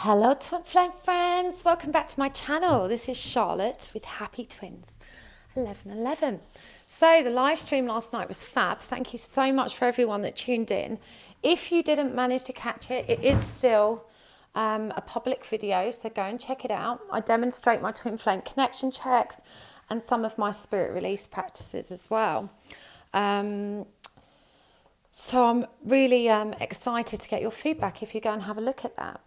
Hello Twin Flame friends, welcome back to my channel. This is Charlotte with Happy Twins 1111. So the live stream last night was fab. Thank you so much for everyone that tuned in. If you didn't manage to catch it, it is still a public video, so go and check it out. I demonstrate my twin flame connection checks and some of my spirit release practices as well. So I'm really excited to get your feedback if you go and have a look at that.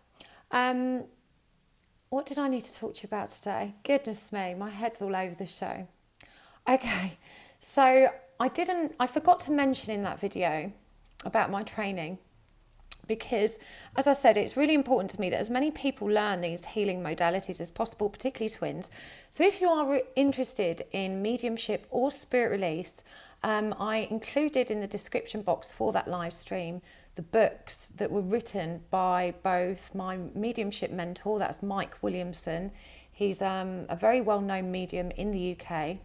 What did I need to talk to you about today? Goodness me, my head's all over the show. Okay, so I forgot to mention in that video about my training because, as I said, it's really important to me that as many people learn these healing modalities as possible, particularly twins. So if you are interested in mediumship or spirit release, I included in the description box for that live stream the books that were written by both my mediumship mentor, that's Mike Williamson. He's a very well-known medium in the UK.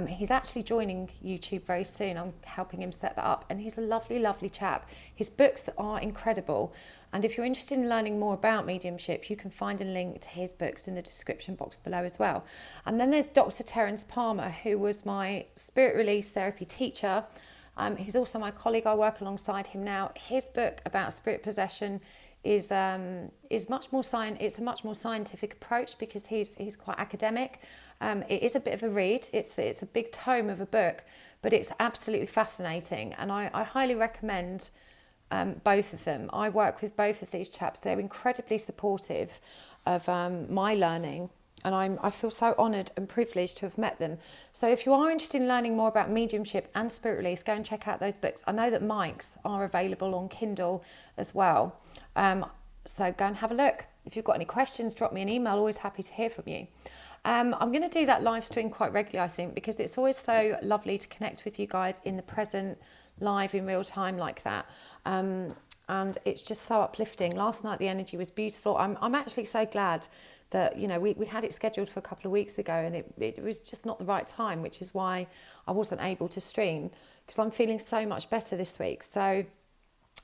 He's actually joining YouTube very soon. I'm helping him set that up, and he's a lovely, lovely chap. His books are incredible, and if you're interested in learning more about mediumship, you can find a link to his books in the description box below as well. And then there's Dr. Terence Palmer, who was my spirit release therapy teacher. He's also my colleague. I work alongside him now. His book about spirit possession is much more it's a much more scientific approach because he's quite academic. It is a bit of a read. It's a big tome of a book, but it's absolutely fascinating, and I highly recommend both of them. I work with both of these chaps. They're incredibly supportive of my learning, and I feel so honoured and privileged to have met them. So if you are interested in learning more about mediumship and spirit release, go and check out those books. I know that Mike's are available on Kindle as well. So go and have a look. If you've got any questions, drop me an email. Always happy to hear from you. I'm going to do that live stream quite regularly, I think, because it's always so lovely to connect with you guys in the present, live in real time like that. And it's just so uplifting. Last night the energy was beautiful. I'm actually so glad that, you know, we had it scheduled for a couple of weeks ago, and it was just not the right time, which is why I wasn't able to stream, because I'm feeling so much better this week. So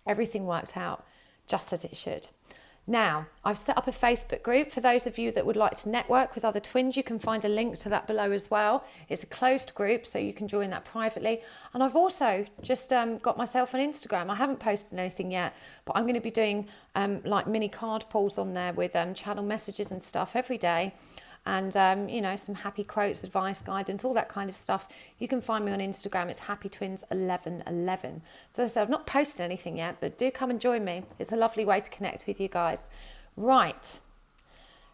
everything worked out just as it should. Now, I've set up a Facebook group. For those of you that would like to network with other twins, you can find a link to that below as well. It's a closed group, so you can join that privately. And I've also just got myself an Instagram. I haven't posted anything yet, but I'm going to be doing like mini card pulls on there with channel messages and stuff every day. And, you know, some happy quotes, advice, guidance, all that kind of stuff. You can find me on Instagram. It's Happy Twins 1111. So as I said, I've not posted anything yet, but do come and join me. It's a lovely way to connect with you guys. Right.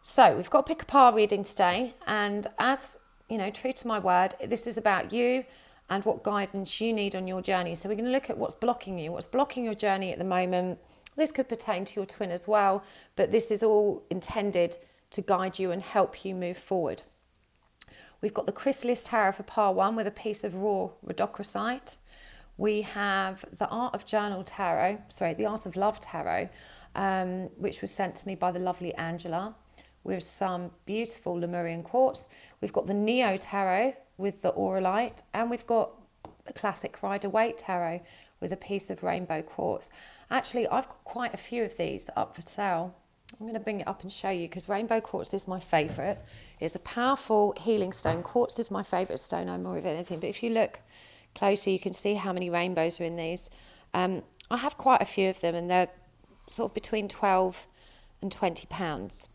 So we've got a pick a par reading today. And as, you know, true to my word, this is about you and what guidance you need on your journey. So we're going to look at what's blocking you, what's blocking your journey at the moment. This could pertain to your twin as well, but this is all intended to guide you and help you move forward. We've got the Chrysalis Tarot for par 1 with a piece of raw Rhodocrosite. We have the Art of Love Tarot, which was sent to me by the lovely Angela, with some beautiful Lemurian quartz. We've got the Neo Tarot with the Auralite, and we've got the classic Waite Tarot with a piece of rainbow quartz. Actually, I've got quite a few of these up for sale. I'm going to bring it up and show you because rainbow quartz is my favourite. It's a powerful healing stone. Quartz is my favourite stone, I'm more of anything. But if you look closer, you can see how many rainbows are in these. I have quite a few of them, and they're sort of between 12 and 20 pounds,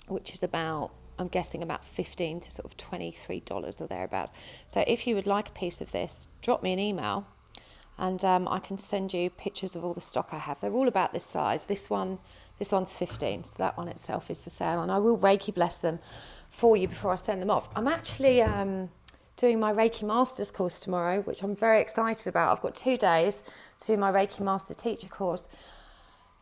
which is about, I'm guessing, about $15 to sort of $23 or thereabouts. So if you would like a piece of this, drop me an email, and I can send you pictures of all the stock I have. They're all about this size. This one's 15, so that one itself is for sale, and I will Reiki bless them for you before I send them off. I'm actually doing my Reiki Masters course tomorrow, which I'm very excited about. I've got 2 days to do my Reiki Master Teacher course.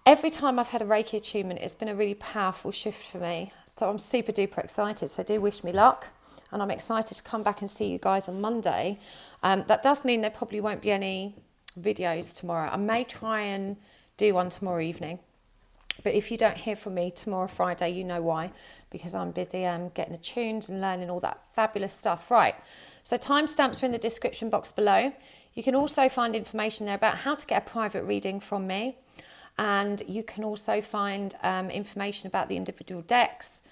Every time I've had a Reiki attunement, it's been a really powerful shift for me, so I'm super duper excited. So do wish me luck, and I'm excited to come back and see you guys on Monday. That does mean there probably won't be any videos tomorrow. I may try and do one tomorrow evening, but if you don't hear from me tomorrow Friday, you know why, because I'm busy getting attuned and learning all that fabulous stuff. Right, so timestamps are in the description box below. You can also find information there about how to get a private reading from me. And you can also find information about the individual decks.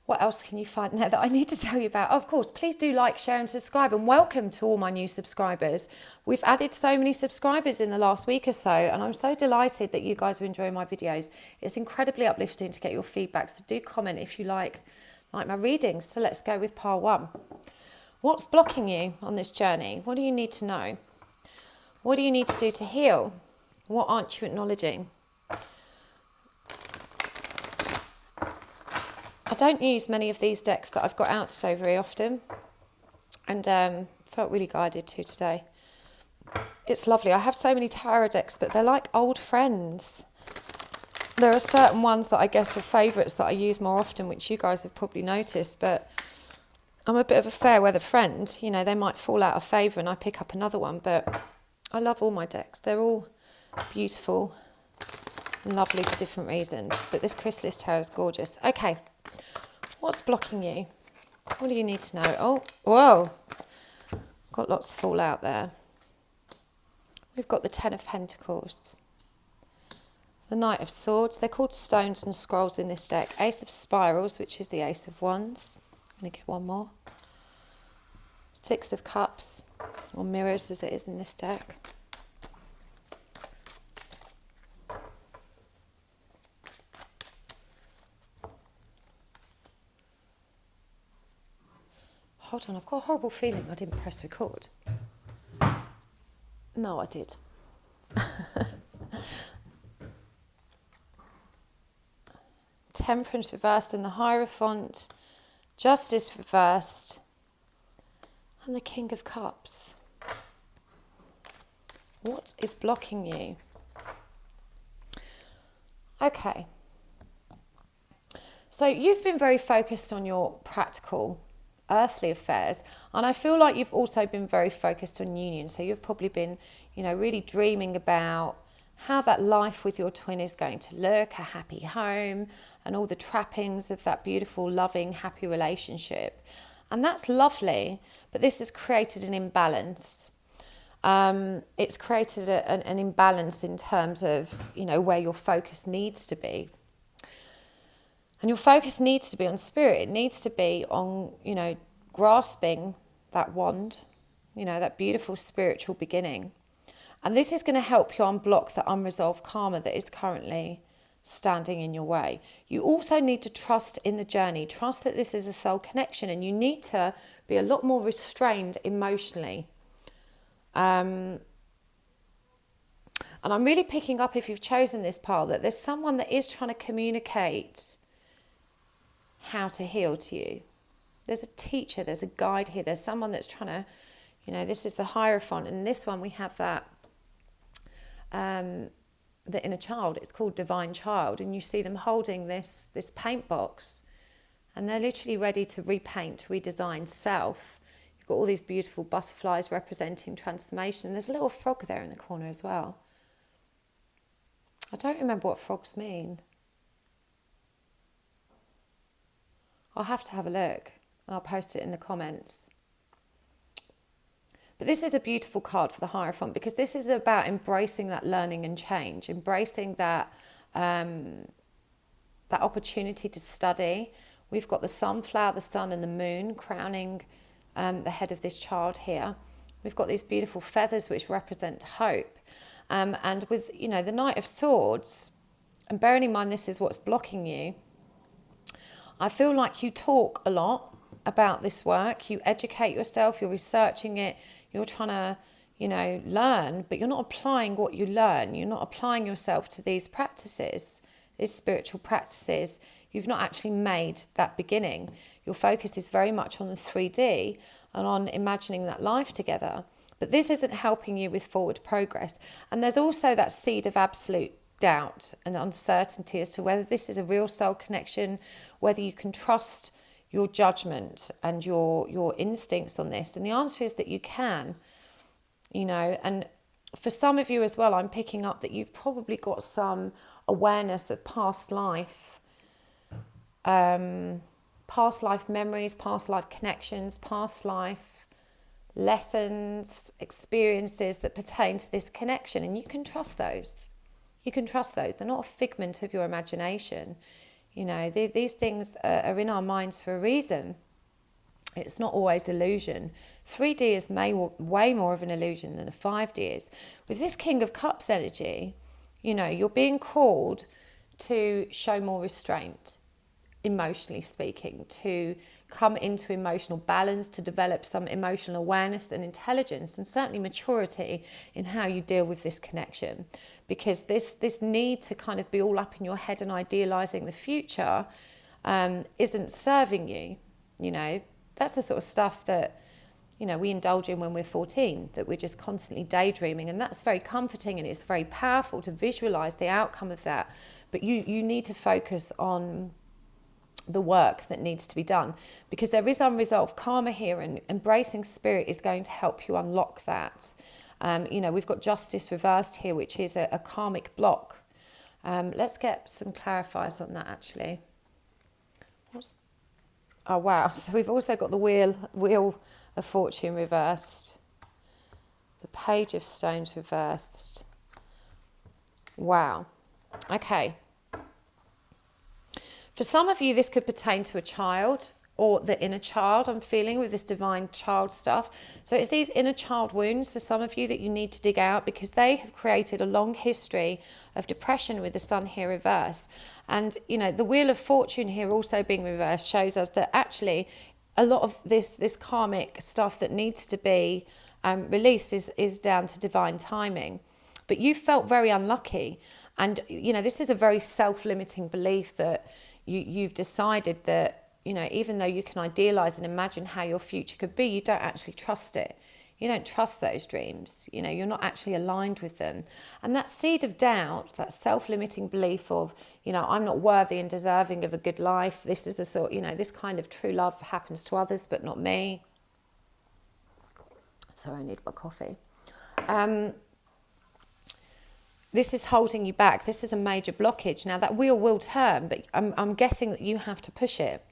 What else can you find there that I need to tell you about? Of course, please do like, share and subscribe, and welcome to all my new subscribers. We've added so many subscribers in the last week or so, and I'm so delighted that you guys are enjoying my videos. It's incredibly uplifting to get your feedback, so do comment if you like my readings. So let's go with pile 1. What's blocking you on this journey? What do you need to know? What do you need to do to heal? What aren't you acknowledging? I don't use many of these decks that I've got out so very often, and felt really guided to today. It's lovely. I have so many tarot decks, but they're like old friends. There are certain ones that I guess are favourites that I use more often, which you guys have probably noticed, but I'm a bit of a fair weather friend. You know, they might fall out of favour and I pick up another one, but I love all my decks. They're all beautiful and lovely for different reasons, but this Chrysalis tarot is gorgeous. Okay. What's blocking you? What do you need to know? Oh, whoa. Got lots of fallout there. We've got the Ten of Pentacles. The Knight of Swords. They're called stones and scrolls in this deck. Ace of Spirals, which is the Ace of Wands. I'm going to get one more. Six of Cups, or Mirrors as it is in this deck. Hold on, I've got a horrible feeling I didn't press record. No, I did. Temperance reversed in the Hierophant, Justice reversed, and the King of Cups. What is blocking you? Okay. So you've been very focused on your practical earthly affairs, and I feel like you've also been very focused on union. So you've probably been, you know, really dreaming about how that life with your twin is going to look, a happy home, and all the trappings of that beautiful, loving, happy relationship. And that's lovely, but this has created an imbalance. It's created an imbalance in terms of, you know, where your focus needs to be. And your focus needs to be on spirit. It needs to be on, you know, grasping that wand, you know, that beautiful spiritual beginning. And this is going to help you unblock the unresolved karma that is currently standing in your way. You also need to trust in the journey. Trust that this is a soul connection, and you need to be a lot more restrained emotionally. And I'm really picking up, if you've chosen this path, that there's someone that is trying to communicate how to heal to you. There's a teacher, there's a guide here, there's someone that's trying to, you know, this is the Hierophant, and this one we have that the inner child. It's called Divine Child, and you see them holding this paint box, and they're literally ready to repaint, redesign self. You've got all these beautiful butterflies representing transformation. There's a little frog there in the corner as well. I don't remember what frogs mean. I'll have to have a look, and I'll post it in the comments. But this is a beautiful card for the Hierophant, because this is about embracing that learning and change, embracing that that opportunity to study. We've got the sunflower, the sun and the moon crowning the head of this child here. We've got these beautiful feathers which represent hope. And with, you know, the Knight of Swords, and bearing in mind this is what's blocking you, I feel like you talk a lot about this work. You educate yourself, you're researching it, you're trying to, you know, learn, but you're not applying what you learn. You're not applying yourself to these practices, these spiritual practices. You've not actually made that beginning. Your focus is very much on the 3D and on imagining that life together. But this isn't helping you with forward progress. And there's also that seed of absolute doubt and uncertainty as to whether this is a real soul connection, whether you can trust your judgment and your instincts on this. And the answer is that you can, you know. And for some of you as well, I'm picking up that you've probably got some awareness of past life memories, past life connections, past life lessons, experiences that pertain to this connection, and you can trust those. you can trust those. They're not a figment of your imagination. You know, these things are in our minds for a reason. It's not always illusion. 3D is way more of an illusion than a 5D is. With this King of Cups energy, you know, you're being called to show more restraint, emotionally speaking, to come into emotional balance, to develop some emotional awareness and intelligence, and certainly maturity in how you deal with this connection. Because this need to kind of be all up in your head and idealizing the future isn't serving you. You know, that's the sort of stuff that, you know, we indulge in when we're 14, that we're just constantly daydreaming, and that's very comforting and it's very powerful to visualize the outcome of that. But you need to focus on the work that needs to be done, because there is unresolved karma here, and embracing spirit is going to help you unlock that. You know, we've got justice reversed here, which is a karmic block. Let's get some clarifiers on that, actually. Oh, wow. So we've also got the wheel of fortune reversed. The page of stones reversed. Wow. Okay. For some of you, this could pertain to a child or the inner child, I'm feeling, with this divine child stuff. So it's these inner child wounds for some of you that you need to dig out, because they have created a long history of depression with the sun here reversed. And, you know, the wheel of fortune here also being reversed shows us that actually a lot of this karmic stuff that needs to be released is down to divine timing. But you felt very unlucky. And, you know, this is a very self-limiting belief that you've decided that, you know, even though you can idealize and imagine how your future could be, you don't actually trust it. You don't trust those dreams. You know, you're not actually aligned with them. And that seed of doubt, that self-limiting belief of, you know, I'm not worthy and deserving of a good life. This is the sort, you know, this kind of true love happens to others, but not me. Sorry, I need my coffee. This is holding you back. This is a major blockage. Now, that wheel will turn, but I'm guessing that you have to push it.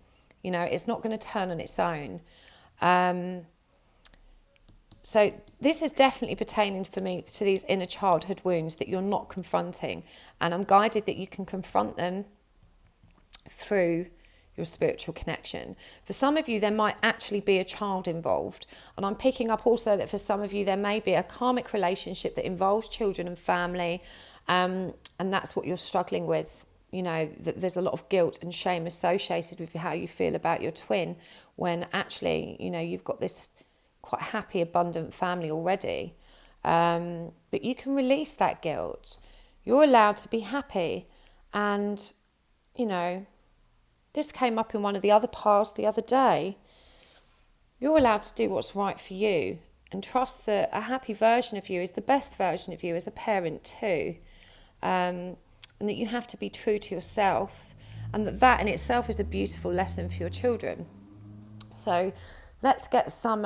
You know, it's not going to turn on its own. So this is definitely pertaining for me to these inner childhood wounds that you're not confronting. And I'm guided that you can confront them through your spiritual connection. For some of you, there might actually be a child involved. And I'm picking up also that for some of you, there may be a karmic relationship that involves children and family. And that's what you're struggling with. You know, there's a lot of guilt and shame associated with how you feel about your twin, when actually, you know, you've got this quite happy, abundant family already. But you can release that guilt. You're allowed to be happy. And, you know, this came up in one of the other piles the other day. You're allowed to do what's right for you, and trust that a happy version of you is the best version of you as a parent too. And that you have to be true to yourself, and that in itself is a beautiful lesson for your children. So let's get some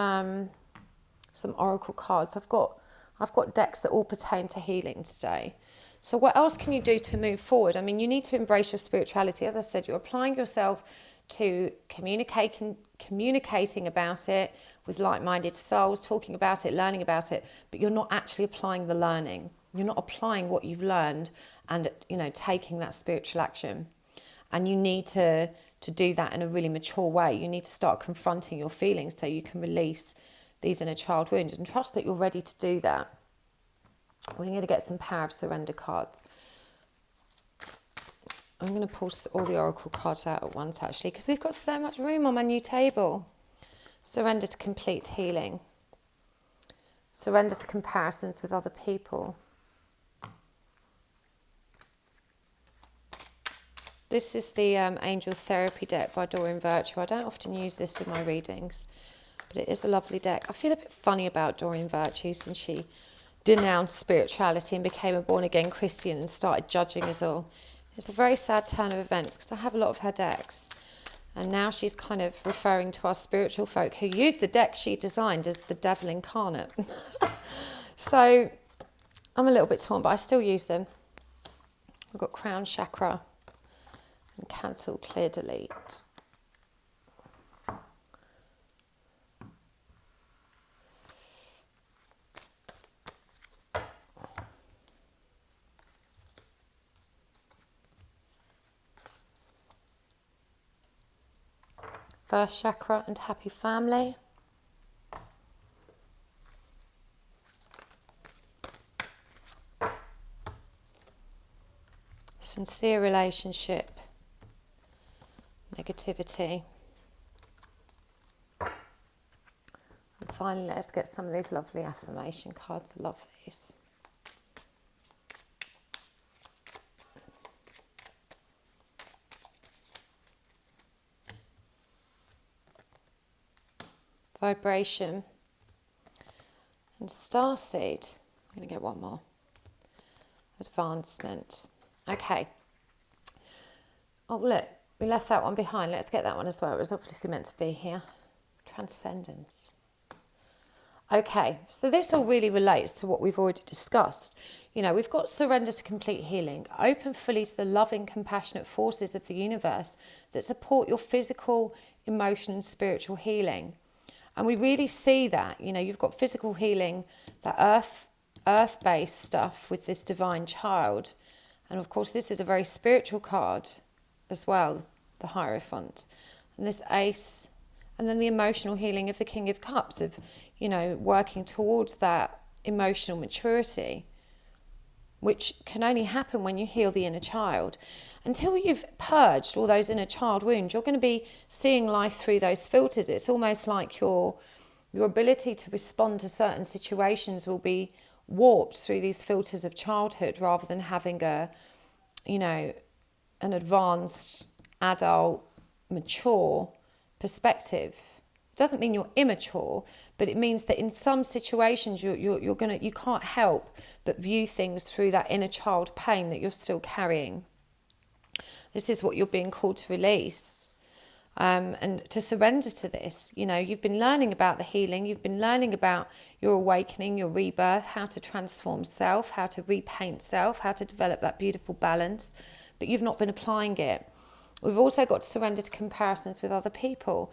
oracle cards. I've got decks that all pertain to healing today. So what else can you do to move forward? I mean, you need to embrace your spirituality. As I said, you're applying yourself to communicating about it with like-minded souls, talking about it, learning about it, but you're not actually applying the learning. You're not applying what you've learned and, you know, taking that spiritual action. And you need to do that in a really mature way. You need to start confronting your feelings so you can release these inner child wounds, and trust that you're ready to do that. We're going to get some power of surrender cards. I'm going to pull all the oracle cards out at once, actually, because we've got so much room on my new table. Surrender to complete healing. Surrender to comparisons with other people. This is the Angel Therapy deck by Doreen Virtue. I don't often use this in my readings, but it is a lovely deck. I feel a bit funny about Doreen Virtue since she denounced spirituality and became a born-again Christian and started judging us all. It's a very sad turn of events, because I have a lot of her decks, and now she's kind of referring to our spiritual folk who use the deck she designed as the devil incarnate. So I'm a little bit torn, but I still use them. I've got Crown Chakra and Cancel, Clear, Delete. First chakra and happy family. Sincere relationship. Negativity. And finally, let's get some of these lovely affirmation cards. I love these. Vibration and starseed. I'm going to get one more. Advancement. Okay. Oh, look, we left that one behind. Let's get that one as well. It was obviously meant to be here. Transcendence. Okay, so this all really relates to what we've already discussed. You know, we've got surrender to complete healing. Open fully to the loving, compassionate forces of the universe that support your physical, emotional, and spiritual healing. And we really see that, you know, you've got physical healing, that earth-based stuff with this divine child. And of course, this is a very spiritual card as well, the Hierophant. And this ace, and then the emotional healing of the King of Cups, of, you know, working towards that emotional maturity, which can only happen when you heal the inner child. Until you've purged all those inner child wounds, you're going to be seeing life through those filters. It's almost like your ability to respond to certain situations will be warped through these filters of childhood, rather than having a, you know, an advanced, adult, mature perspective. It doesn't mean you're immature, but it means that in some situations you can't help but view things through that inner child pain that you're still carrying. This is what you're being called to release, and to surrender to this. You know, you've been learning about the healing, you've been learning about your awakening, your rebirth, how to transform self, how to repaint self, how to develop that beautiful balance, but you've not been applying it. We've also got to surrender to comparisons with other people.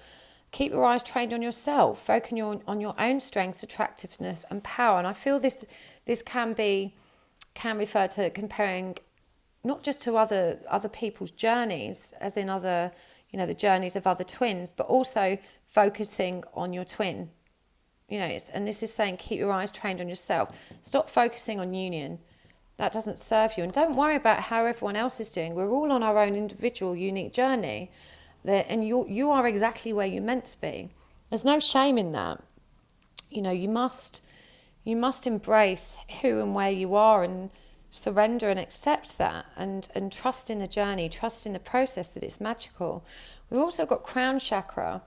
Keep your eyes trained on yourself. Focus on your own strengths, attractiveness, and power. And I feel this can refer to comparing not just to other people's journeys, as in other, you know, the journeys of other twins, but also focusing on your twin. You know, and this is saying keep your eyes trained on yourself. Stop focusing on union. That doesn't serve you. And don't worry about how everyone else is doing. We're all on our own individual, unique journey. And you are exactly where you're meant to be. There's no shame in that. You know, you must embrace who and where you are, and surrender and accept that, and trust in the journey, trust in the process, that it's magical. We've also got crown chakra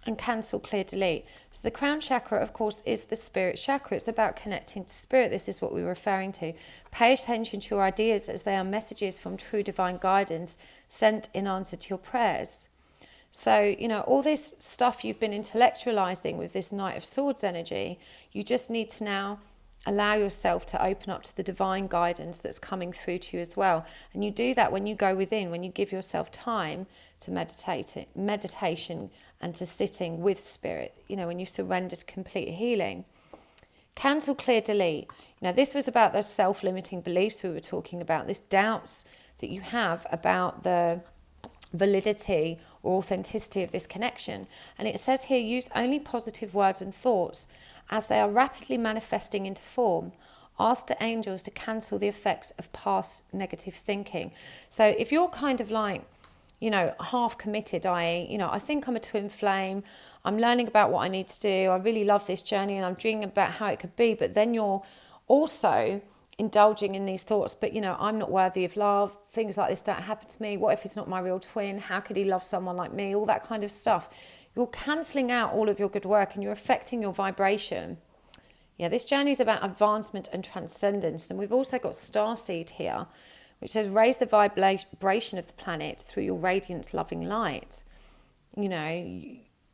and cancel, clear, delete. So the crown chakra, of course, is the spirit chakra. It's about connecting to spirit. This is what we were referring to. Pay attention to your ideas, as they are messages from true divine guidance sent in answer to your prayers. So, you know, all this stuff you've been intellectualizing with this Knight of Swords energy, you just need to now allow yourself to open up to the divine guidance that's coming through to you as well. And you do that when you go within, when you give yourself time to meditation and to sitting with spirit, you know, when you surrender to complete healing. Cancel, clear, delete. You know, this was about those self-limiting beliefs we were talking about, this doubts that you have about the validity or authenticity of this connection. And it says here, use only positive words and thoughts as they are rapidly manifesting into form. Ask the angels to cancel the effects of past negative thinking. So if you're kind of like, you know, half committed, i.e., you know, I think I'm a twin flame, I'm learning about what I need to do, I really love this journey and I'm dreaming about how it could be, but then you're also indulging in these thoughts, but you know, I'm not worthy of love, things like this don't happen to me, what if it's not my real twin, how could he love someone like me, all that kind of stuff. You're cancelling out all of your good work and you're affecting your vibration. Yeah, this journey is about advancement and transcendence. And we've also got starseed here, which says raise the vibration of the planet through your radiant loving light. You know,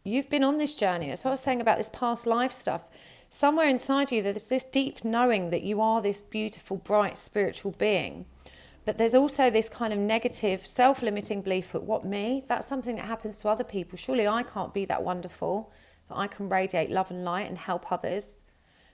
you've been on this journey. That's what I was saying about this past life stuff. Somewhere inside you, there's this deep knowing that you are this beautiful, bright, spiritual being. But there's also this kind of negative, self-limiting belief that, what, me? That's something that happens to other people. Surely I can't be that wonderful, that I can radiate love and light and help others.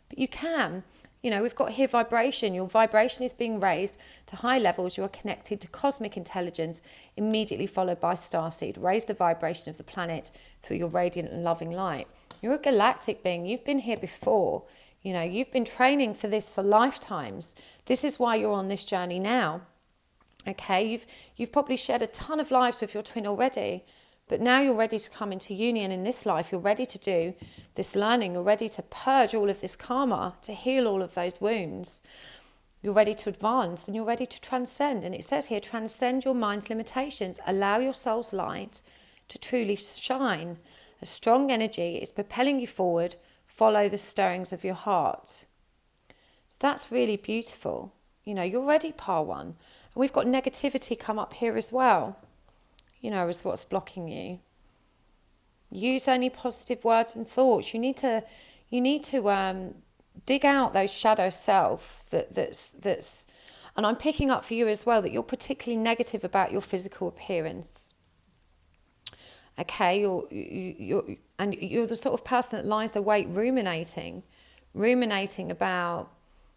But you can. You know, we've got here vibration. Your vibration is being raised to high levels. You are connected to cosmic intelligence, immediately followed by starseed. Raise the vibration of the planet through your radiant and loving light. You're a galactic being. You've been here before. You know, you've been training for this for lifetimes. This is why you're on this journey now. Okay, you've probably shared a ton of lives with your twin already. But now you're ready to come into union in this life. You're ready to do this learning. You're ready to purge all of this karma, to heal all of those wounds. You're ready to advance and you're ready to transcend. And it says here, transcend your mind's limitations. Allow your soul's light to truly shine. A strong energy is propelling you forward. Follow the stirrings of your heart. So that's really beautiful. You know, you're ready, Par 1. And we've got negativity come up here as well. You know, is what's blocking you. Use only positive words and thoughts. You need to dig out those shadow self that's and I'm picking up for you as well that you're particularly negative about your physical appearance. Okay, you're the sort of person that lies awake ruminating about,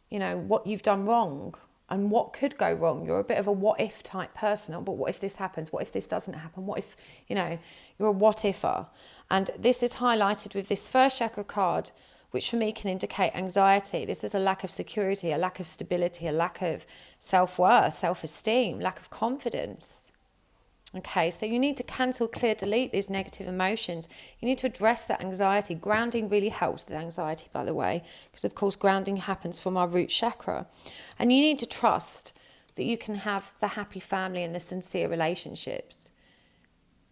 you know, what you've done wrong. And what could go wrong. You're a bit of a what if type person. But what if this happens? What if this doesn't happen? What if, you know, you're a what ifer. And this is highlighted with this first chakra card, which for me can indicate anxiety. This is a lack of security, a lack of stability, a lack of self-worth, self-esteem, lack of confidence. Okay, so you need to cancel, clear, delete these negative emotions. You need to address that anxiety. Grounding really helps with anxiety, by the way, because of course grounding happens from our root chakra. And you need to trust that you can have the happy family and the sincere relationships.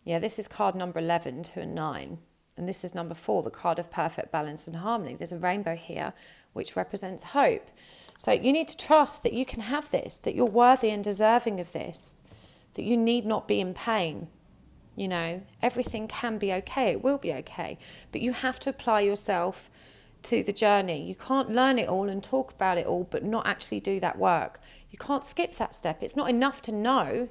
Yeah, this is card number 11, 2 and 9. And this is number 4, the card of perfect balance and harmony. There's a rainbow here, which represents hope. So you need to trust that you can have this, that you're worthy and deserving of this. That you need not be in pain. You know, everything can be okay. It will be okay. But you have to apply yourself to the journey. You can't learn it all and talk about it all, but not actually do that work. You can't skip that step. It's not enough to know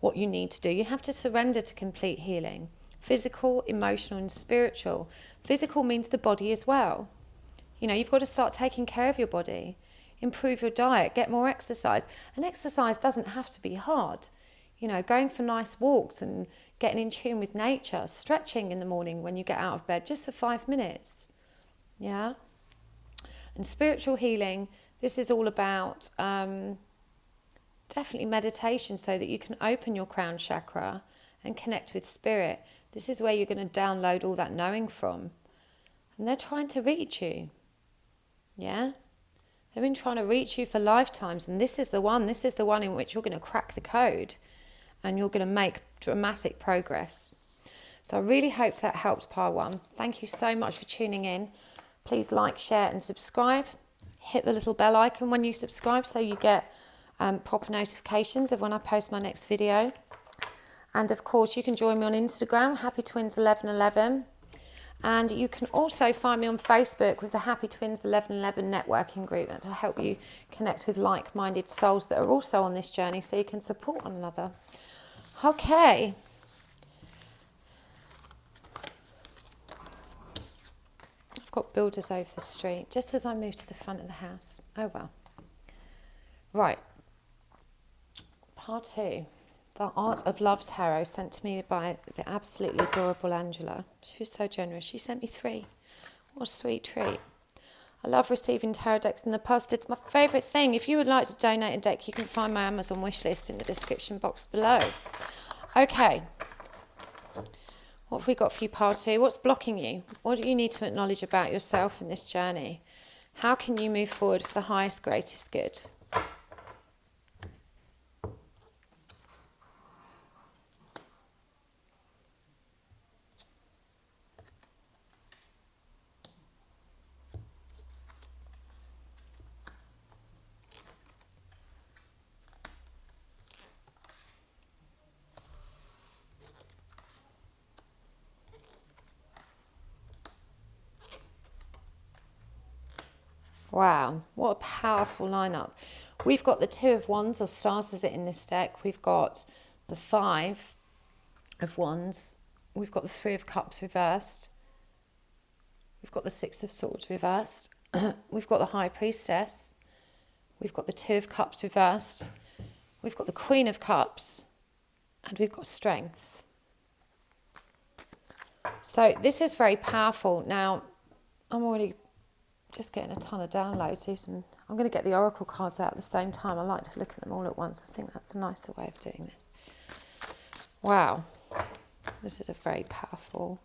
what you need to do. You have to surrender to complete healing. Physical, emotional, and spiritual. Physical means the body as well. You know, you've got to start taking care of your body. Improve your diet. Get more exercise. And exercise doesn't have to be hard. You know, going for nice walks and getting in tune with nature, stretching in the morning when you get out of bed, just for 5 minutes. Yeah. And spiritual healing, this is all about definitely meditation so that you can open your crown chakra and connect with spirit. This is where you're going to download all that knowing from. And they're trying to reach you. Yeah. They've been trying to reach you for lifetimes. And this is the one in which you're going to crack the code. And you're going to make dramatic progress. So I really hope that helps, Par 1. Thank you so much for tuning in. Please like, share and subscribe. Hit the little bell icon when you subscribe so you get proper notifications of when I post my next video. And of course you can join me on Instagram, Happy Twins 1111. And you can also find me on Facebook with the Happy Twins 1111 networking group. That will help you connect with like-minded souls that are also on this journey so you can support one another. Okay. I've got builders over the street just as I move to the front of the house. Oh well. Right. Part 2. The Art of Love Tarot sent to me by the absolutely adorable Angela. She was so generous. She sent me 3. What a sweet treat. I love receiving tarot decks in the post. It's my favourite thing. If you would like to donate a deck, you can find my Amazon wishlist in the description box below. Okay. What have we got for you, Part 2? What's blocking you? What do you need to acknowledge about yourself in this journey? How can you move forward for the highest, greatest good? Wow, what a powerful lineup. We've got the 2 of Wands, or stars as it in this deck. We've got the 5 of Wands. We've got the 3 of Cups reversed. We've got the 6 of Swords reversed. we've got the High Priestess, we've got the Two of Cups reversed, we've got the Queen of Cups, and we've got Strength. So this is very powerful. Now, I'm already just getting a ton of downloads. I'm going to get the Oracle cards out at the same time. I like to look at them all at once. I think that's a nicer way of doing this. Wow. This is a very powerful...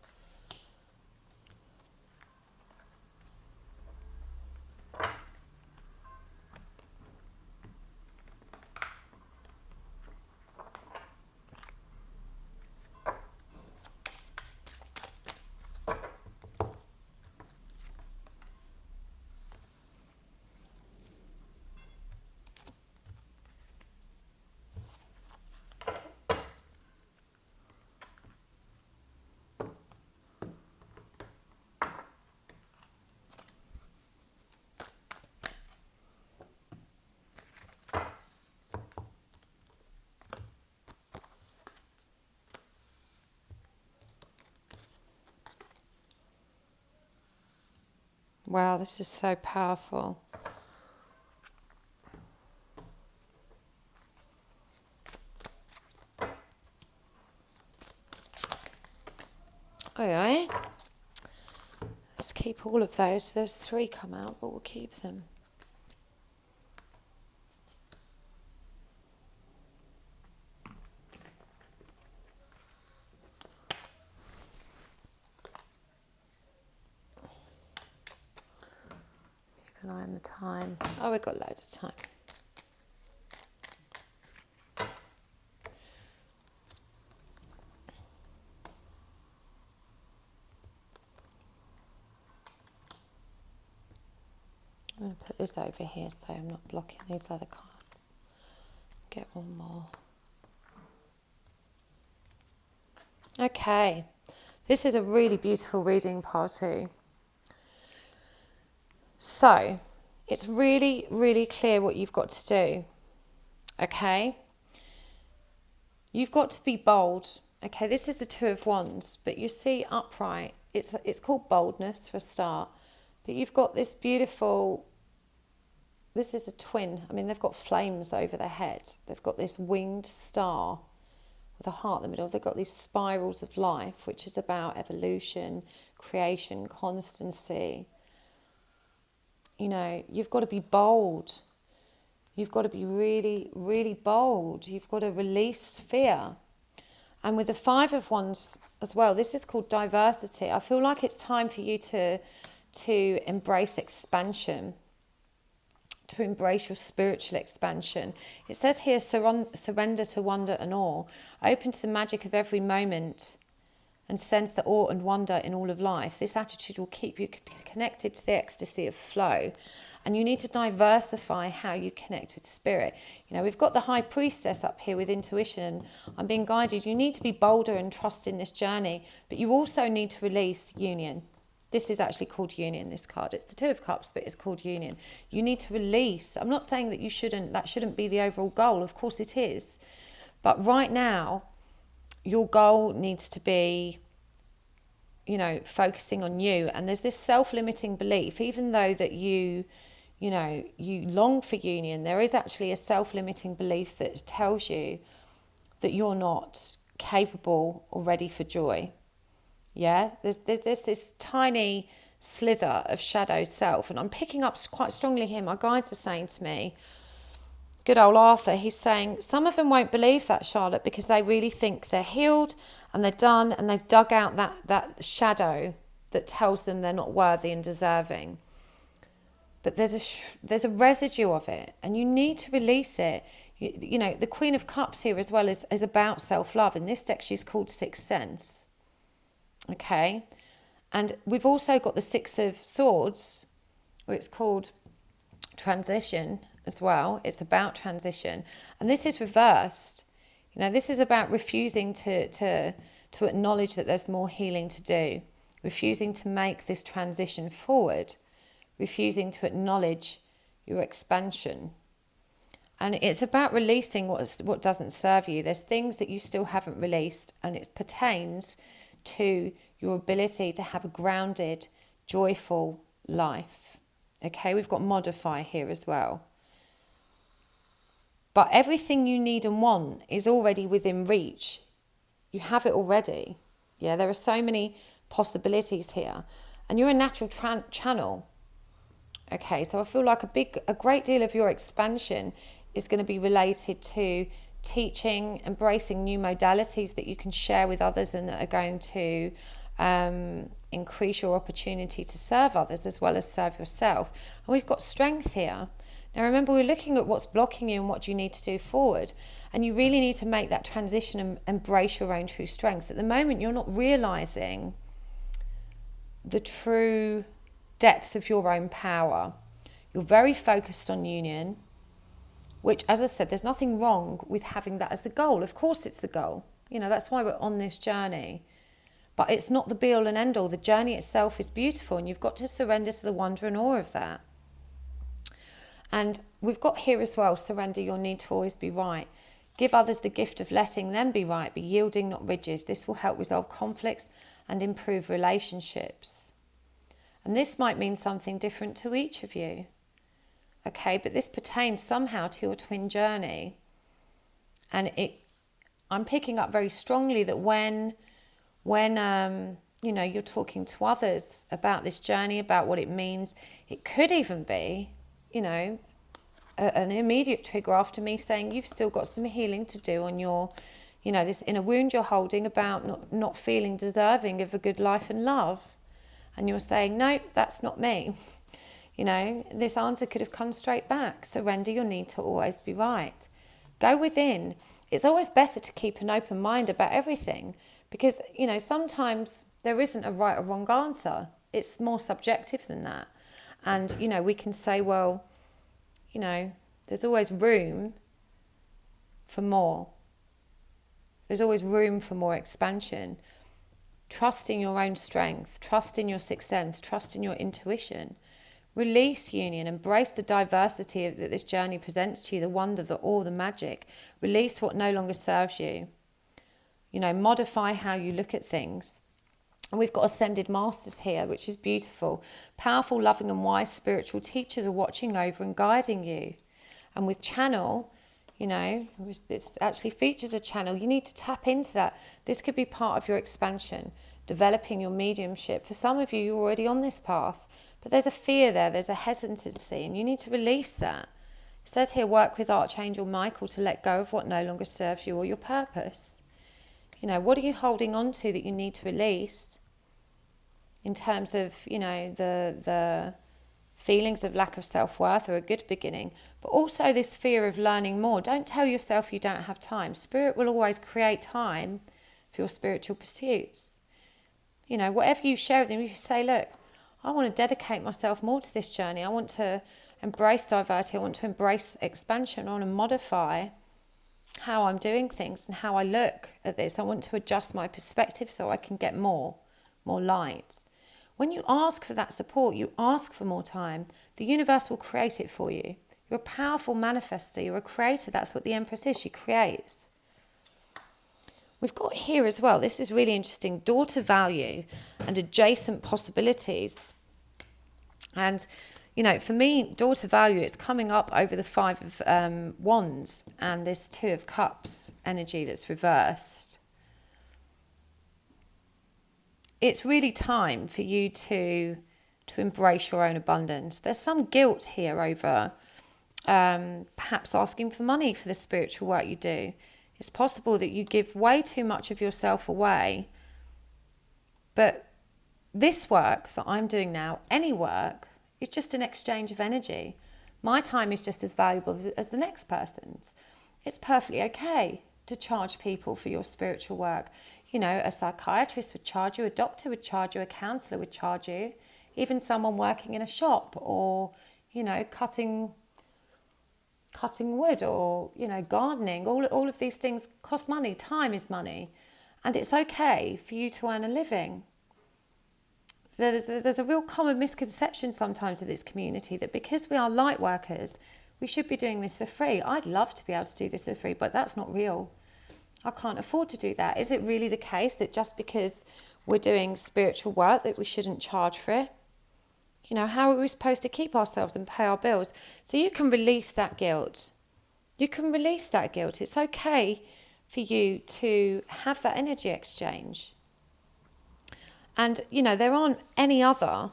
Wow, this is so powerful. Alright, let's keep all of those. There's 3 come out, but we'll keep them. Keep an eye on the time. Oh, we've got loads of time. I'm going to put this over here so I'm not blocking these other cards. Get one more. Okay, this is a really beautiful reading, part 2. So, it's really, really clear what you've got to do, okay? You've got to be bold, okay? This is the Two of Wands, but you see upright, it's called boldness for a start, but you've got this beautiful, this is a twin. I mean, they've got flames over their head. They've got this winged star with a heart in the middle. They've got these spirals of life, which is about evolution, creation, constancy. You know, you've got to be bold. You've got to be really, really bold. You've got to release fear. And with the Five of Wands as well, this is called diversity. I feel like it's time for you to embrace expansion, to embrace your spiritual expansion. It says here, surrender to wonder and awe. Open to the magic of every moment and sense the awe and wonder in all of life. This attitude will keep you connected to the ecstasy of flow. And you need to diversify how you connect with spirit. You know, we've got the High Priestess up here with intuition. I'm being guided. You need to be bolder and trust in this journey. But you also need to release union. This is actually called union, this card. It's the Two of Cups, but it's called union. You need to release. I'm not saying that that shouldn't be the overall goal. Of course it is. But right now, your goal needs to be, you know, focusing on you. And there's this self-limiting belief, even though that you long for union, there is actually a self-limiting belief that tells you that you're not capable or ready for joy. Yeah, there's this tiny slither of shadow self, and I'm picking up quite strongly here. My guides are saying to me, good old Arthur, he's saying, some of them won't believe that, Charlotte, because they really think they're healed and they're done, and they've dug out that shadow that tells them they're not worthy and deserving. But there's a residue of it, and you need to release it. You know, the Queen of Cups here as well is about self-love. In this deck, she's called Sixth Sense. Okay, and we've also got the Six of Swords, or it's called transition as well. It's about transition, and this is reversed. You know, this is about refusing to acknowledge that there's more healing to do, refusing to make this transition forward, refusing to acknowledge your expansion. And it's about releasing what doesn't serve you. There's things that you still haven't released, and it pertains to your ability to have a grounded, joyful life. Okay, we've got modify here as well. But everything you need and want is already within reach. You have it already. Yeah, there are so many possibilities here. And you're a natural channel. Okay, so I feel like a great deal of your expansion is going to be related to teaching, embracing new modalities that you can share with others and that are going to increase your opportunity to serve others as well as serve yourself. And we've got strength here. Now remember, we're looking at what's blocking you and what you need to do forward. And you really need to make that transition and embrace your own true strength. At the moment, you're not realising the true depth of your own power. You're very focused on union, which, as I said, there's nothing wrong with having that as a goal. Of course it's the goal. You know, that's why we're on this journey. But it's not the be all and end all. The journey itself is beautiful, and you've got to surrender to the wonder and awe of that. And we've got here as well, surrender your need to always be right. Give others the gift of letting them be right, be yielding, not rigid. This will help resolve conflicts and improve relationships. And this might mean something different to each of you. Okay, but this pertains somehow to your twin journey. And I'm picking up very strongly that when you're talking to others about this journey, about what it means, it could even be, an immediate trigger after me saying you've still got some healing to do on your, this inner wound you're holding about not feeling deserving of a good life and love. And you're saying, nope, that's not me. This answer could have come straight back. Surrender your need to always be right. Go within. It's always better to keep an open mind about everything because, sometimes there isn't a right or wrong answer. It's more subjective than that. And, we can say, well, there's always room for more. There's always room for more expansion. Trust in your own strength. Trust in your sixth sense. Trust in your intuition. Release union. Embrace the diversity that this journey presents to you, the wonder, the awe, the magic. Release what no longer serves you. Modify how you look at things. And we've got ascended masters here, which is beautiful. Powerful, loving and wise spiritual teachers are watching over and guiding you. And with channel, this actually features a channel. You need to tap into that. This could be part of your expansion, developing your mediumship. For some of you, you're already on this path, but there's a fear there, there's a hesitancy, and you need to release that. It says here, work with Archangel Michael to let go of what no longer serves you or your purpose. What are you holding on to that you need to release in terms of, the feelings of lack of self-worth are a good beginning, but also this fear of learning more. Don't tell yourself you don't have time. Spirit will always create time for your spiritual pursuits. Whatever you share with them, you say, look, I want to dedicate myself more to this journey. I want to embrace diversity. I want to embrace expansion. I want to modify how I'm doing things and how I look at this. I want to adjust my perspective so I can get more light. When you ask for that support, you ask for more time, the universe will create it for you. You're a powerful manifester. You're a creator. That's what the Empress is. She creates. We've got here as well, this is really interesting, daughter value and adjacent possibilities. And, for me, daughter value, it's coming up over the 5 of Wands and this 2 of Cups energy that's reversed. It's really time for you to embrace your own abundance. There's some guilt here over perhaps asking for money for the spiritual work you do. It's possible that you give way too much of yourself away. But this work that I'm doing now, any work, is just an exchange of energy. My time is just as valuable as the next person's. It's perfectly okay to charge people for your spiritual work. A psychiatrist would charge you, a doctor would charge you, a counsellor would charge you, even someone working in a shop or, cutting wood or, gardening. All of these things cost money. Time is money. And it's okay for you to earn a living. There's a real common misconception sometimes in this community that because we are light workers, we should be doing this for free. I'd love to be able to do this for free, but that's not real. I can't afford to do that. Is it really the case that just because we're doing spiritual work that we shouldn't charge for it? You know, how are we supposed to keep ourselves and pay our bills? So you can release that guilt. You can release that guilt. It's okay for you to have that energy exchange. And, you know, there aren't any other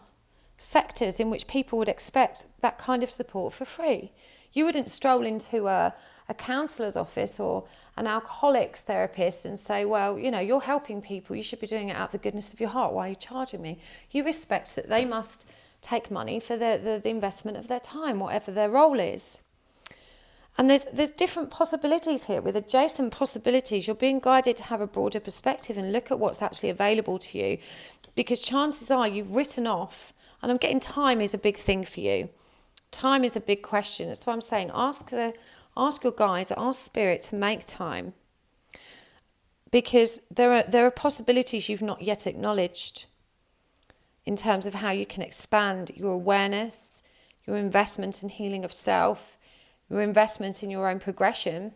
sectors in which people would expect that kind of support for free. You wouldn't stroll into a counsellor's office or an alcoholics therapist and say, well, you know, you're helping people, you should be doing it out of the goodness of your heart. Why are you charging me? You respect that they must take money for the investment of their time, whatever their role is. And there's different possibilities here. With adjacent possibilities, you're being guided to have a broader perspective and look at what's actually available to you, because chances are you've written off, and I'm getting time is a big thing for you. Time is a big question. That's why I'm saying ask your guides, ask Spirit to make time, because there are possibilities you've not yet acknowledged in terms of how you can expand your awareness, your investment in healing of self, your investment in your own progression,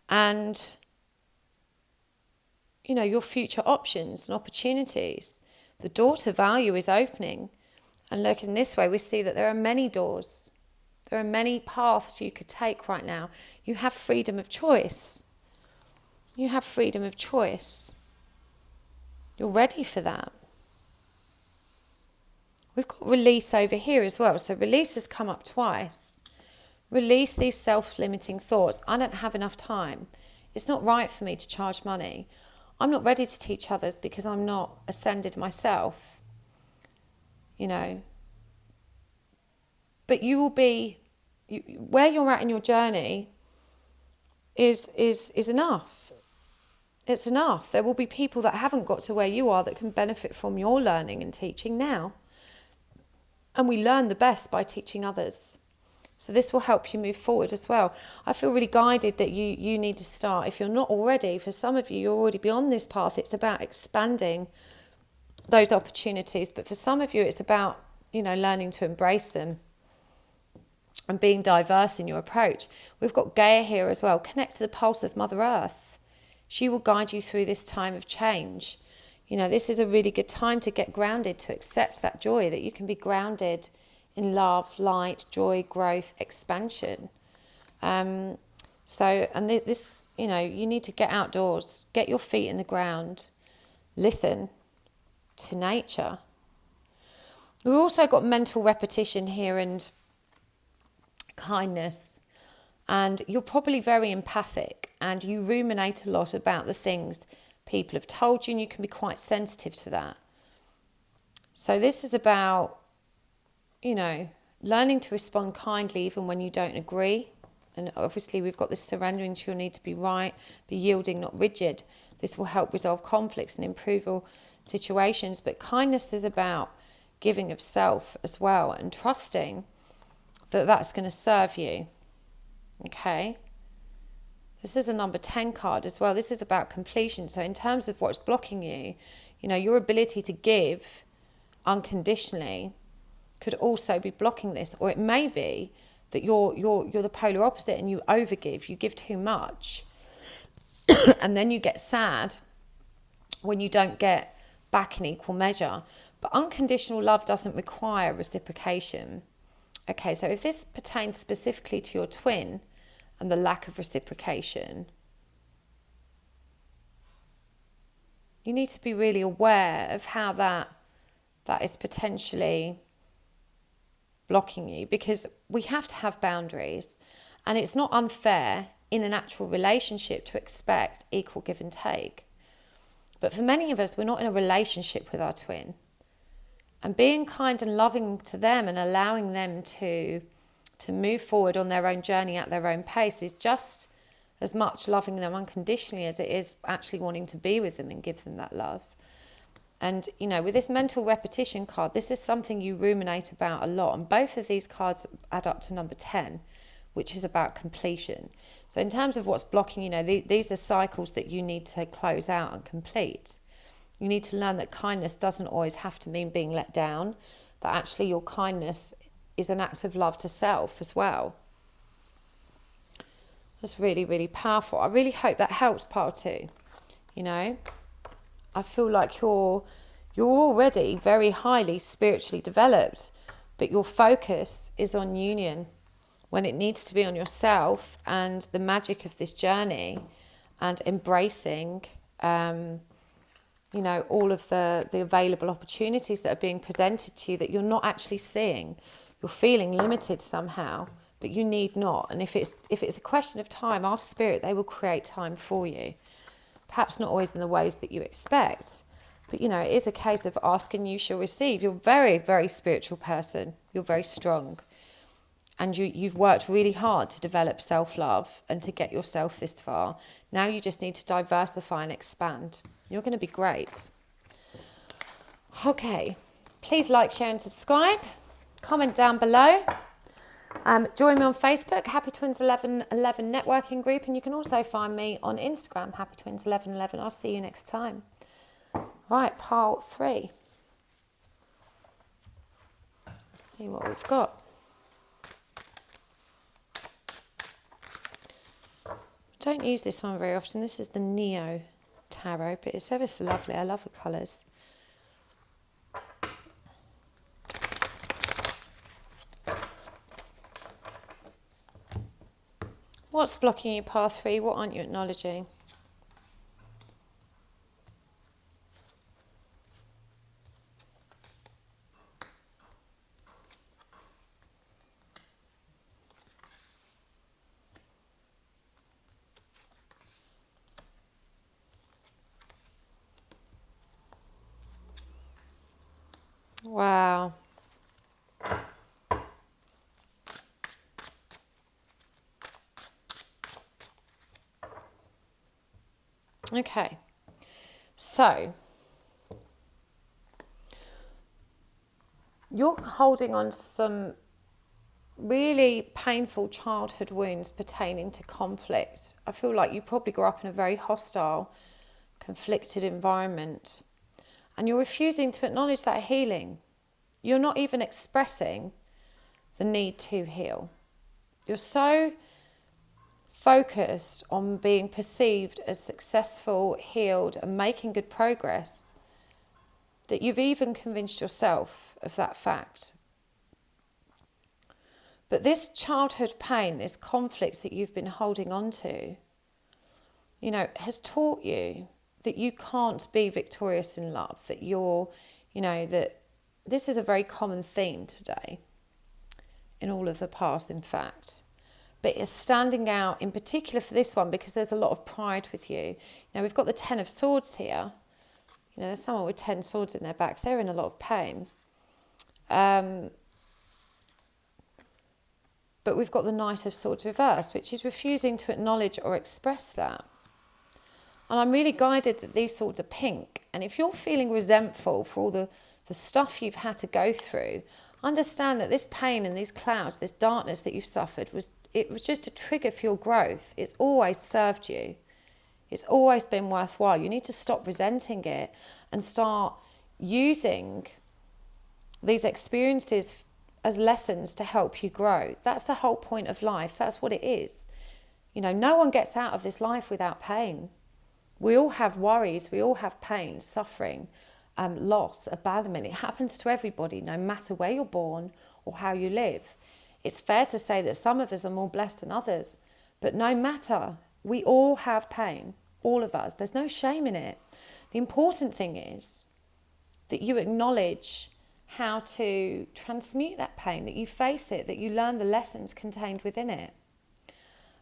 and, you know, your future options and opportunities. The door to value is opening. And look, in this way, we see that there are many doors. There are many paths you could take right now. You have freedom of choice. You have freedom of choice. You're ready for that. We've got release over here as well. So release has come up twice. Release these self-limiting thoughts. I don't have enough time. It's not right for me to charge money. I'm not ready to teach others because I'm not ascended myself. You know. But you will be, where you're at in your journey is enough. It's enough. There will be people that haven't got to where you are that can benefit from your learning and teaching now. And we learn the best by teaching others. So this will help you move forward as well. I feel really guided that you need to start. If you're not already, for some of you, you're already beyond this path. It's about expanding those opportunities. But for some of you, it's about, you know, learning to embrace them and being diverse in your approach. We've got Gaia here as well. Connect to the pulse of Mother Earth. She will guide you through this time of change. You know, this is a really good time to get grounded, to accept that joy, that you can be grounded in love, light, joy, growth, expansion. This, you know, you need to get outdoors, get your feet in the ground, listen to nature. We've also got mental repetition here and kindness. And you're probably very empathic and you ruminate a lot about the things people have told you, and you can be quite sensitive to that. So this is about, you know, learning to respond kindly even when you don't agree. And obviously we've got this surrendering to your need to be right, be yielding, not rigid. This will help resolve conflicts and improve your situations. But kindness is about giving of self as well and trusting that that's going to serve you. Okay. This is a number 10 card as well. This is about completion. So in terms of what's blocking you, you know, your ability to give unconditionally could also be blocking this. Or it may be that you're the polar opposite and you overgive, you give too much. And then you get sad when you don't get back in equal measure. But unconditional love doesn't require reciprocation. Okay, so if this pertains specifically to your twin and the lack of reciprocation, you need to be really aware of how that is potentially blocking you, because we have to have boundaries, and it's not unfair in a natural relationship to expect equal give and take. But for many of us, we're not in a relationship with our twin. And being kind and loving to them and allowing them to move forward on their own journey at their own pace is just as much loving them unconditionally as it is actually wanting to be with them and give them that love. And, you know, with this mental repetition card, this is something you ruminate about a lot. And both of these cards add up to number 10, which is about completion. So in terms of what's blocking, you know, these are cycles that you need to close out and complete. You need to learn that kindness doesn't always have to mean being let down, that actually your kindness is an act of love to self as well. That's really, really powerful. I really hope that helps, part 2. You know, I feel like you're You're already very highly spiritually developed, but your focus is on union when it needs to be on yourself and the magic of this journey and embracing, all of the available opportunities that are being presented to you that you're not actually seeing. You're feeling limited somehow, but you need not. And if it's a question of time, our spirit, they will create time for you. Perhaps not always in the ways that you expect, but it is a case of asking, you shall receive. You're a very, very spiritual person. You're very strong. And you've worked really hard to develop self-love and to get yourself this far. Now you just need to diversify and expand. You're going to be great. Okay, please like, share and subscribe. Comment down below. Join me on Facebook, Happy Twins 1111 networking group. And you can also find me on Instagram, Happy Twins 1111. I'll see you next time. Right, pile 3. Let's see what we've got. Don't use this one very often. This is the Neo Tarot, but it's ever so lovely. I love the colours. What's blocking you, path 3? What aren't you acknowledging? Wow. Okay. So, you're holding on to some really painful childhood wounds pertaining to conflict. I feel like you probably grew up in a very hostile, conflicted environment. And you're refusing to acknowledge that healing. You're not even expressing the need to heal. You're so focused on being perceived as successful, healed, and making good progress that you've even convinced yourself of that fact. But this childhood pain, this conflict that you've been holding on to, has taught you that you can't be victorious in love, that that this is a very common theme today in all of the past, in fact. But it's standing out in particular for this one because there's a lot of pride with you. Now, we've got the 10 of Swords here. There's someone with 10 swords in their back. They're in a lot of pain. But we've got the Knight of Swords reversed, which is refusing to acknowledge or express that. And I'm really guided that these swords are pink. And if you're feeling resentful for all the stuff you've had to go through, understand that this pain and these clouds, this darkness that you've suffered, was just a trigger for your growth. It's always served you. It's always been worthwhile. You need to stop resenting it and start using these experiences as lessons to help you grow. That's the whole point of life. That's what it is. No one gets out of this life without pain. We all have worries, we all have pain, suffering, loss, abandonment. It happens to everybody, no matter where you're born or how you live. It's fair to say that some of us are more blessed than others, but no matter, we all have pain, all of us. There's no shame in it. The important thing is that you acknowledge how to transmute that pain, that you face it, that you learn the lessons contained within it.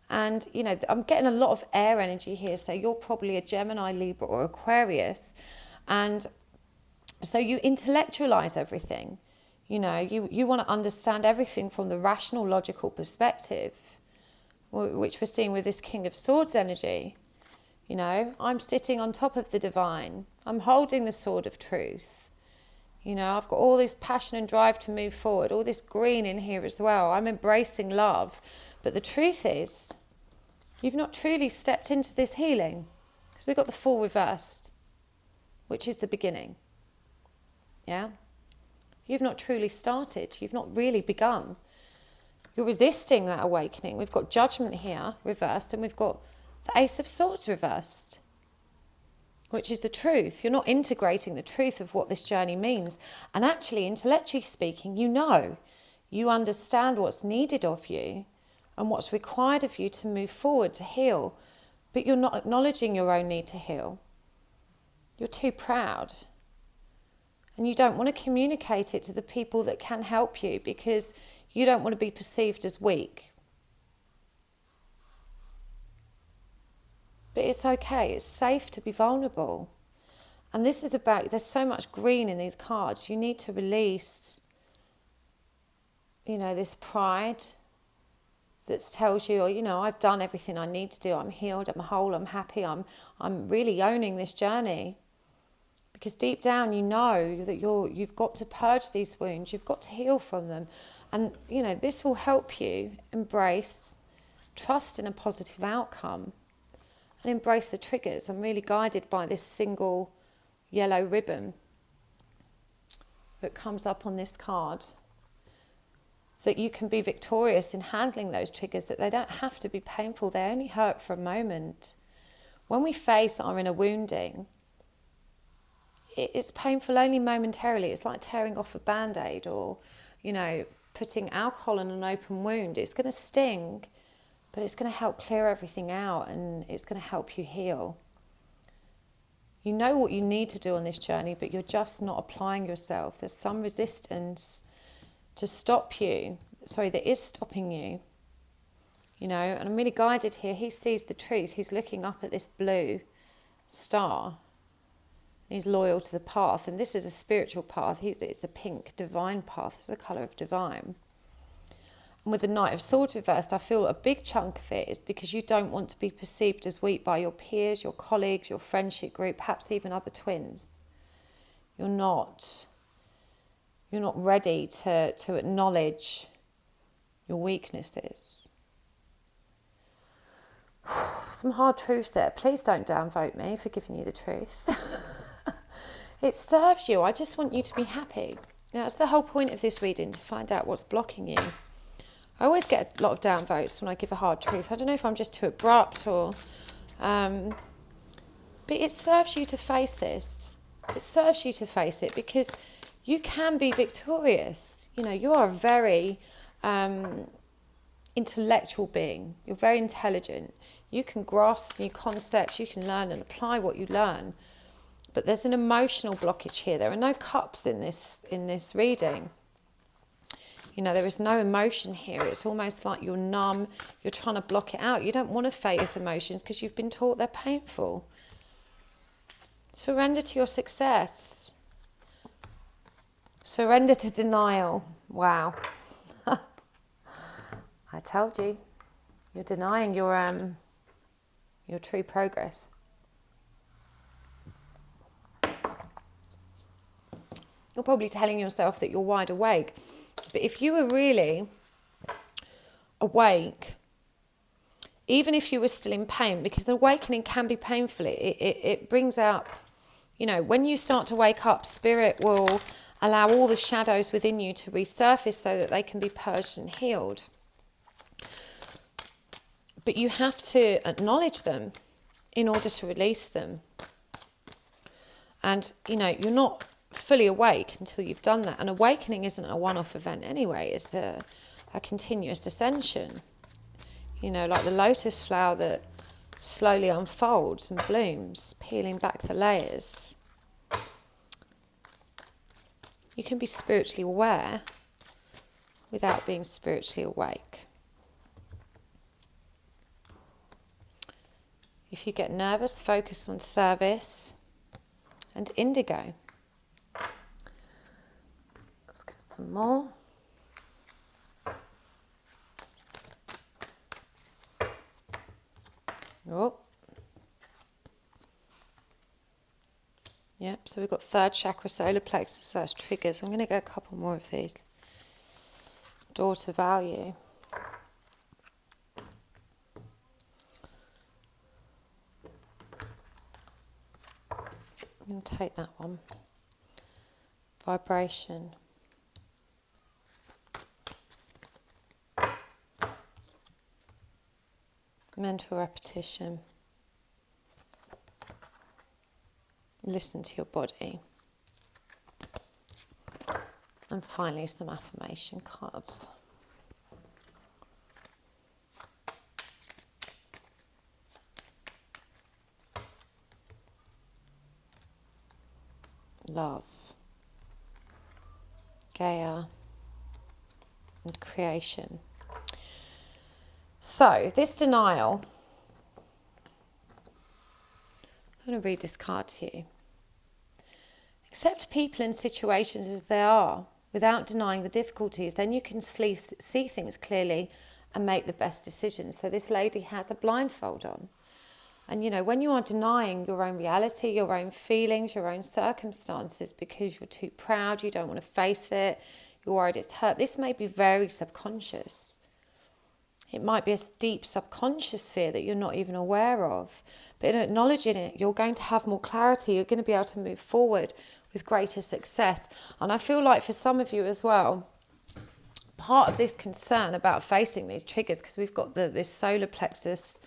And, I'm getting a lot of air energy here. So you're probably a Gemini, Libra or Aquarius. And so you intellectualize everything. You want to understand everything from the rational, logical perspective, which we're seeing with this King of Swords energy. I'm sitting on top of the divine. I'm holding the sword of truth. I've got all this passion and drive to move forward, all this green in here as well. I'm embracing love. But the truth is, you've not truly stepped into this healing because we've got the Fool reversed, which is the beginning. Yeah? You've not truly started. You've not really begun. You're resisting that awakening. We've got Judgment here reversed and we've got the Ace of Swords reversed. which is the truth. You're not integrating the truth of what this journey means. And actually, intellectually speaking, you understand what's needed of you and what's required of you to move forward, to heal. But you're not acknowledging your own need to heal. You're too proud. And you don't want to communicate it to the people that can help you because you don't want to be perceived as weak. But it's okay, it's safe to be vulnerable. And this is about, there's so much green in these cards. You need to release, this pride that tells you, I've done everything I need to do. I'm healed, I'm whole, I'm happy, I'm really owning this journey. Because deep down you know that you've got to purge these wounds, you've got to heal from them. And, this will help you embrace trust in a positive outcome and embrace the triggers. I'm really guided by this single yellow ribbon that comes up on this card, that you can be victorious in handling those triggers, that they don't have to be painful, they only hurt for a moment. When we face our inner wounding, it's painful only momentarily. It's like tearing off a band-aid or, putting alcohol in an open wound. It's going to sting, but it's going to help clear everything out and it's going to help you heal. You know what you need to do on this journey, but you're just not applying yourself. There's some resistance to stop you. That is stopping you. And I'm really guided here. He sees the truth. He's looking up at this blue star. He's loyal to the path, and this is a spiritual path. It's a pink divine path. It's the colour of divine. And with the Knight of Swords reversed, I feel a big chunk of it is because you don't want to be perceived as weak by your peers, your colleagues, your friendship group, perhaps even other twins. You're not ready to acknowledge your weaknesses. Some hard truths there. Please don't downvote me for giving you the truth. It serves you. I just want you to be happy. That's the whole point of this reading, to find out what's blocking you. I always get a lot of downvotes when I give a hard truth. I don't know if I'm just too abrupt or... but it serves you to face this. It serves you to face it because you can be victorious. You are a very intellectual being. You're very intelligent. You can grasp new concepts. You can learn and apply what you learn. But there's an emotional blockage here. There are no cups in this reading. There is no emotion here. It's almost like you're numb. You're trying to block it out. You don't want to face emotions because you've been taught they're painful. Surrender to your success. Surrender to denial. Wow. I told you. You're denying your true progress. You're probably telling yourself that you're wide awake. But if you were really awake, even if you were still in pain, because awakening can be painful, it brings out, when you start to wake up, spirit will allow all the shadows within you to resurface so that they can be purged and healed. But you have to acknowledge them in order to release them. And, you're not fully awake until you've done that. And awakening isn't a one-off event anyway. It's a continuous ascension. Like the lotus flower that slowly unfolds and blooms, peeling back the layers. You can be spiritually aware without being spiritually awake. If you get nervous, focus on service and indigo. Let's get some more. Oh. Yep, so we've got third chakra, solar plexus, that's triggers. I'm going to get a couple more of these. Door to value. I'm going to take that one. Vibration. Mental repetition. Listen to your body. And finally, some affirmation cards. Love, Gaia, and creation. So, this denial, I'm going to read this card to you. Accept people and situations as they are without denying the difficulties. Then you can see things clearly and make the best decisions. So this lady has a blindfold on. And, you know, when you are denying your own reality, your own feelings, your own circumstances because you're too proud, you don't want to face it, you're worried it's hurt, this may be very subconscious. It might be a deep subconscious fear that you're not even aware of. But in acknowledging it, you're going to have more clarity. You're going to be able to move forward with greater success. And I feel like for some of you as well, part of this concern about facing these triggers, because we've got this solar plexus.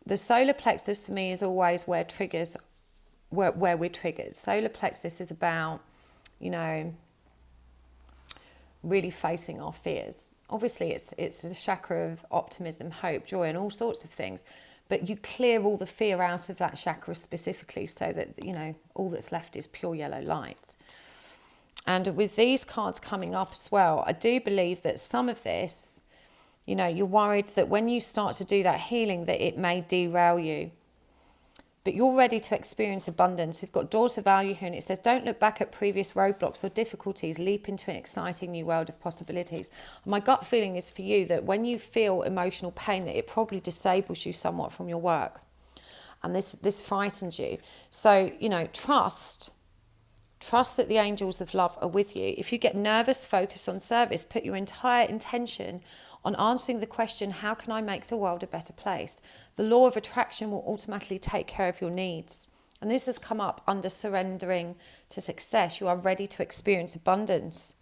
The solar plexus for me is always where we're triggered. Solar plexus is about, you know, really facing our fears. Obviously, it's the chakra of optimism, hope, joy, and all sorts of things. But you clear all the fear out of that chakra specifically so that, you know, all that's left is pure yellow light. And with these cards coming up as well, I do believe that some of this, you know, you're worried that when you start to do that healing that it may derail you. But you're ready to experience abundance. We've got daughter value here and it says, don't look back at previous roadblocks or difficulties, leap into an exciting new world of possibilities. And my gut feeling is for you that when you feel emotional pain, that it probably disables you somewhat from your work. And this frightens you. So, you know, trust that the angels of love are with you. If you get nervous, focus on service. Put your entire intention on answering the question, how can I make the world a better place? The law of attraction will automatically take care of your needs. And this has come up under surrendering to success. You are ready to experience abundance.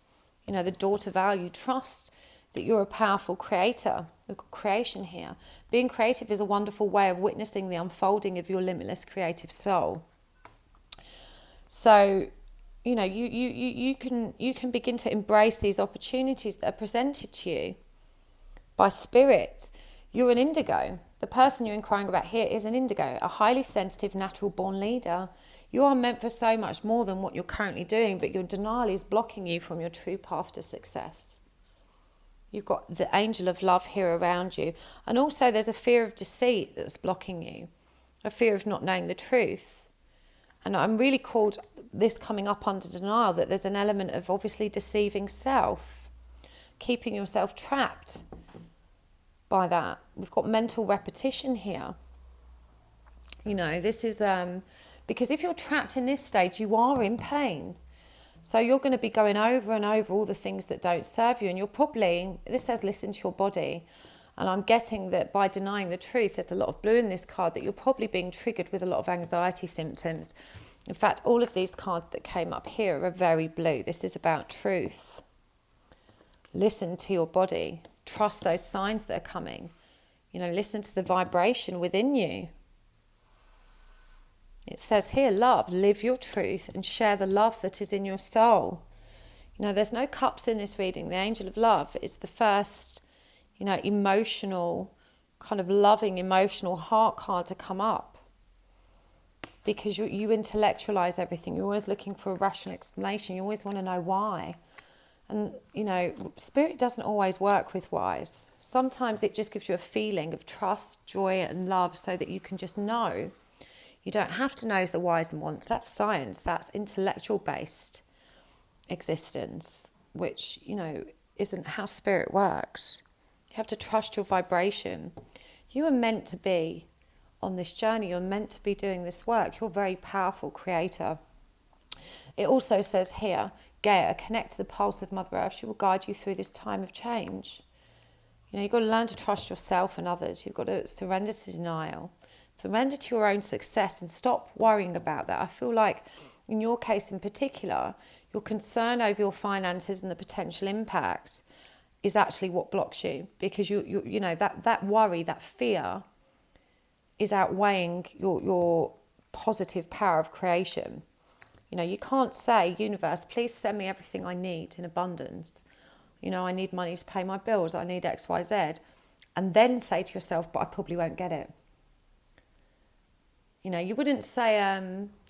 You know, the daughter value, trust that you're a powerful creator. We've got creation here. Being creative is a wonderful way of witnessing the unfolding of your limitless creative soul. So, you know, you can begin to embrace these opportunities that are presented to you by spirit. You're an indigo. The person you're inquiring about here is an indigo, a highly sensitive, natural born leader. You are meant for so much more than what you're currently doing, but your denial is blocking you from your true path to success. You've got the angel of love here around you. And also there's a fear of deceit that's blocking you, a fear of not knowing the truth. And I'm really called this coming up under denial that there's an element of obviously deceiving self, keeping yourself trapped by that. We've got mental repetition here. You know, this is because if you're trapped in this stage, you are in pain. So you're going to be going over and over all the things that don't serve you. And you're probably, this says listen to your body. And I'm getting that by denying the truth, there's a lot of blue in this card, that you're probably being triggered with a lot of anxiety symptoms. In fact, all of these cards that came up here are very blue. This is about truth. Listen to your body. Trust those signs that are coming. You know, listen to the vibration within you. It says here, love, live your truth and share the love that is in your soul. You know, there's no cups in this reading. The angel of love is the first, you know, emotional, kind of loving, emotional heart card to come up. Because you intellectualize everything. You're always looking for a rational explanation. You always want to know why. And, you know, spirit doesn't always work with whys. Sometimes it just gives you a feeling of trust, joy and love so that you can just know. You don't have to know the whys and wants. That's science. That's intellectual-based existence, which, you know, isn't how spirit works. You have to trust your vibration. You are meant to be on this journey. You're meant to be doing this work. You're a very powerful creator. It also says here, Gaia, connect to the pulse of Mother Earth. She will guide you through this time of change. You know, you've got to learn to trust yourself and others. You've got to surrender to denial. Surrender to your own success and stop worrying about that. I feel like in your case in particular, your concern over your finances and the potential impact is actually what blocks you, because you know that worry, that fear is outweighing your positive power of creation. You know, you can't say, universe, please send me everything I need in abundance. You know, I need money to pay my bills. I need X, Y, Z. And then say to yourself, but I probably won't get it. You know, you wouldn't say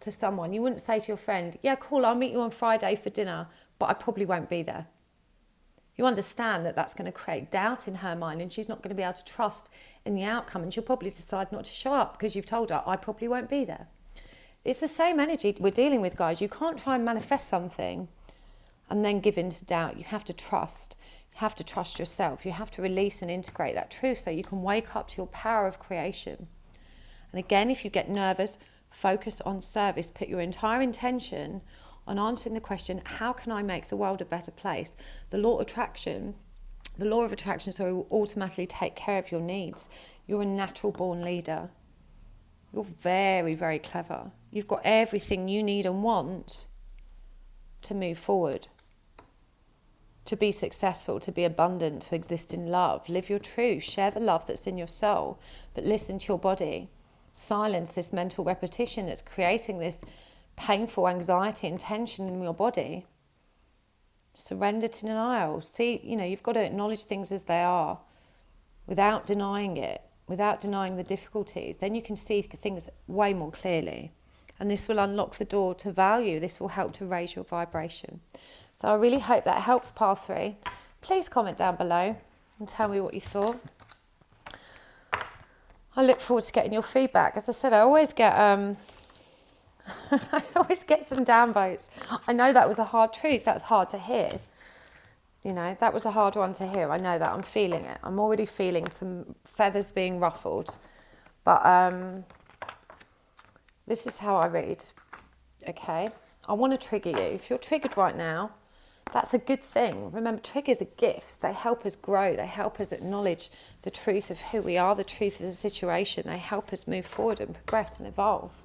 to someone, you wouldn't say to your friend, yeah, cool, I'll meet you on Friday for dinner, but I probably won't be there. You understand that that's going to create doubt in her mind, and she's not going to be able to trust in the outcome, and she'll probably decide not to show up because you've told her, I probably won't be there. It's the same energy we're dealing with, guys. You can't try and manifest something and then give in to doubt. You have to trust. You have to trust yourself. You have to release and integrate that truth so you can wake up to your power of creation. And again, if you get nervous, focus on service. Put your entire intention on answering the question, how can I make the world a better place? The law of attraction, will automatically take care of your needs. You're a natural born leader. You're very, very clever. You've got everything you need and want to move forward, to be successful, to be abundant, to exist in love. Live your truth. Share the love that's in your soul, but listen to your body. Silence this mental repetition that's creating this painful anxiety and tension in your body. Surrender to denial. See, you know, you've got to acknowledge things as they are without denying it, without denying the difficulties. Then you can see things way more clearly. And this will unlock the door to value. This will help to raise your vibration. So I really hope that helps, Pile 3. Please comment down below and tell me what you thought. I look forward to getting your feedback. As I said, I always get I always get some downvotes. I know that was a hard truth. That's hard to hear. You know, that was a hard one to hear. I know that. I'm feeling it. I'm already feeling some feathers being ruffled. But this is how I read. Okay? I want to trigger you. If you're triggered right now, that's a good thing. Remember, triggers are gifts. They help us grow. They help us acknowledge the truth of who we are, the truth of the situation. They help us move forward and progress and evolve.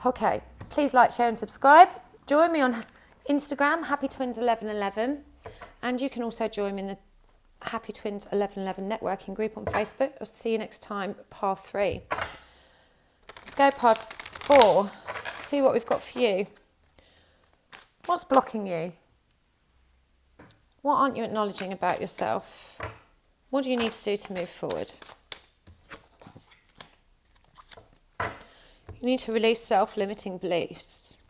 Okay, please like, share and subscribe. Join me on Instagram, Happy Twins 1111. And you can also join me in the Happy Twins 1111 networking group on Facebook. I'll see you next time, part 3. Let's go part 4. See what we've got for you. What's blocking you? What aren't you acknowledging about yourself? What do you need to do to move forward? You need to release self-limiting beliefs.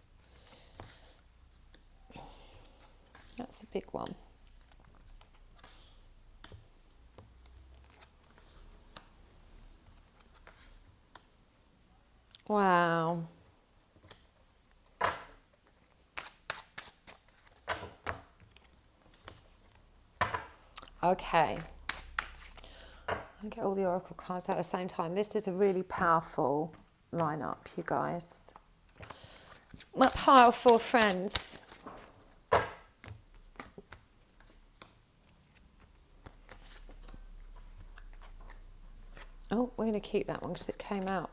That's a big one. Wow. Okay. I'll get all the oracle cards at the same time. This is a really powerful lineup, you guys. My powerful friends. Oh, we're going to keep that one because it came out.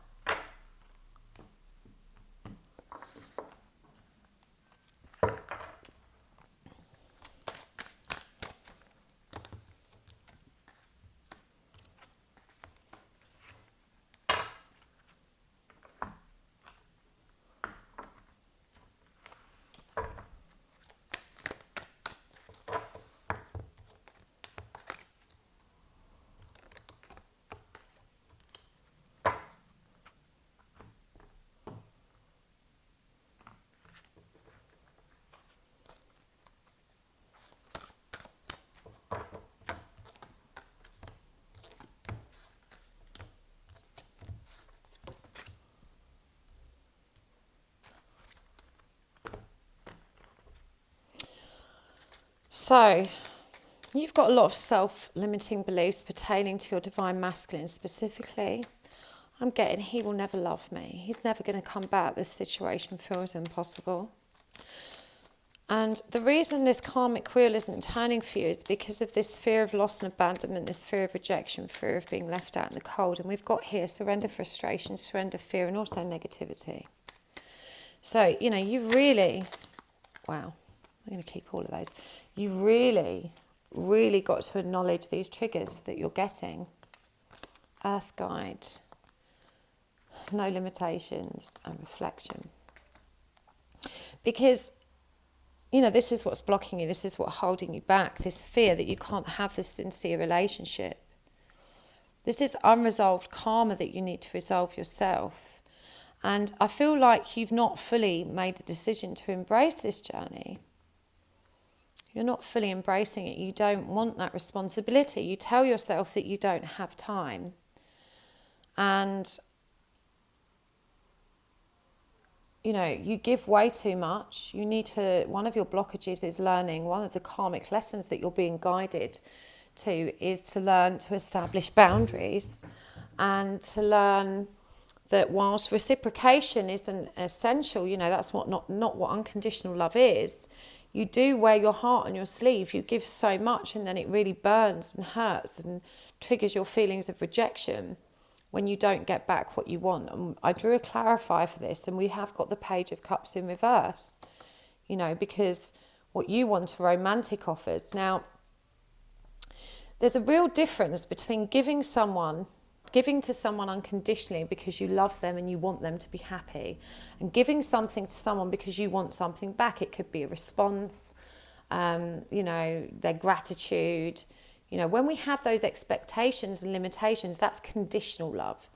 So, you've got a lot of self-limiting beliefs pertaining to your divine masculine specifically. I'm getting, he will never love me. He's never going to come back. This situation feels impossible. And the reason this karmic wheel isn't turning for you is because of this fear of loss and abandonment, this fear of rejection, fear of being left out in the cold. And we've got here surrender, frustration, surrender, fear, and also negativity. So, you know, you really, wow, I'm going to keep all of those. You really, really got to acknowledge these triggers that you're getting. Earth guide, no limitations, and reflection. Because, you know, this is what's blocking you, this is what's holding you back, this fear that you can't have this sincere relationship. This is unresolved karma that you need to resolve yourself. And I feel like you've not fully made a decision to embrace this journey. You're not fully embracing it. You don't want that responsibility. You tell yourself that you don't have time. And, you know, you give way too much. You need to, one of your blockages is learning, one of the karmic lessons that you're being guided to is to learn to establish boundaries and to learn that whilst reciprocation isn't essential, you know, that's not what unconditional love is. You do wear your heart on your sleeve. You give so much and then it really burns and hurts and triggers your feelings of rejection when you don't get back what you want. And I drew a clarifier for this, and we have got the Page of Cups in reverse, you know, because what you want are romantic offers. Now, there's a real difference between giving to someone unconditionally because you love them and you want them to be happy, and giving something to someone because you want something back. It could be a response, you know, their gratitude. You know, when we have those expectations and limitations, that's conditional love,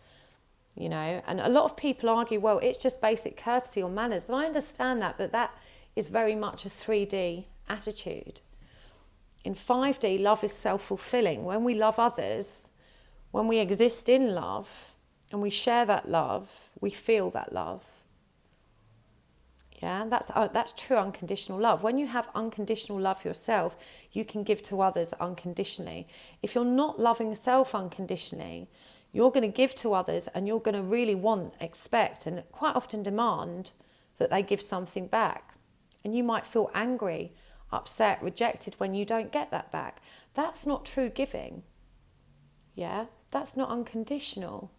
you know. And a lot of people argue, well, it's just basic courtesy or manners. And I understand that, but that is very much a 3D attitude. In 5D, love is self-fulfilling. When we love others, when we exist in love and we share that love, we feel that love. Yeah, that's true unconditional love. When you have unconditional love for yourself, you can give to others unconditionally. If you're not loving self unconditionally, you're going to give to others and you're going to really expect, and quite often demand that they give something back. And you might feel angry, upset, rejected when you don't get that back. That's not true giving. Yeah, that's not unconditional.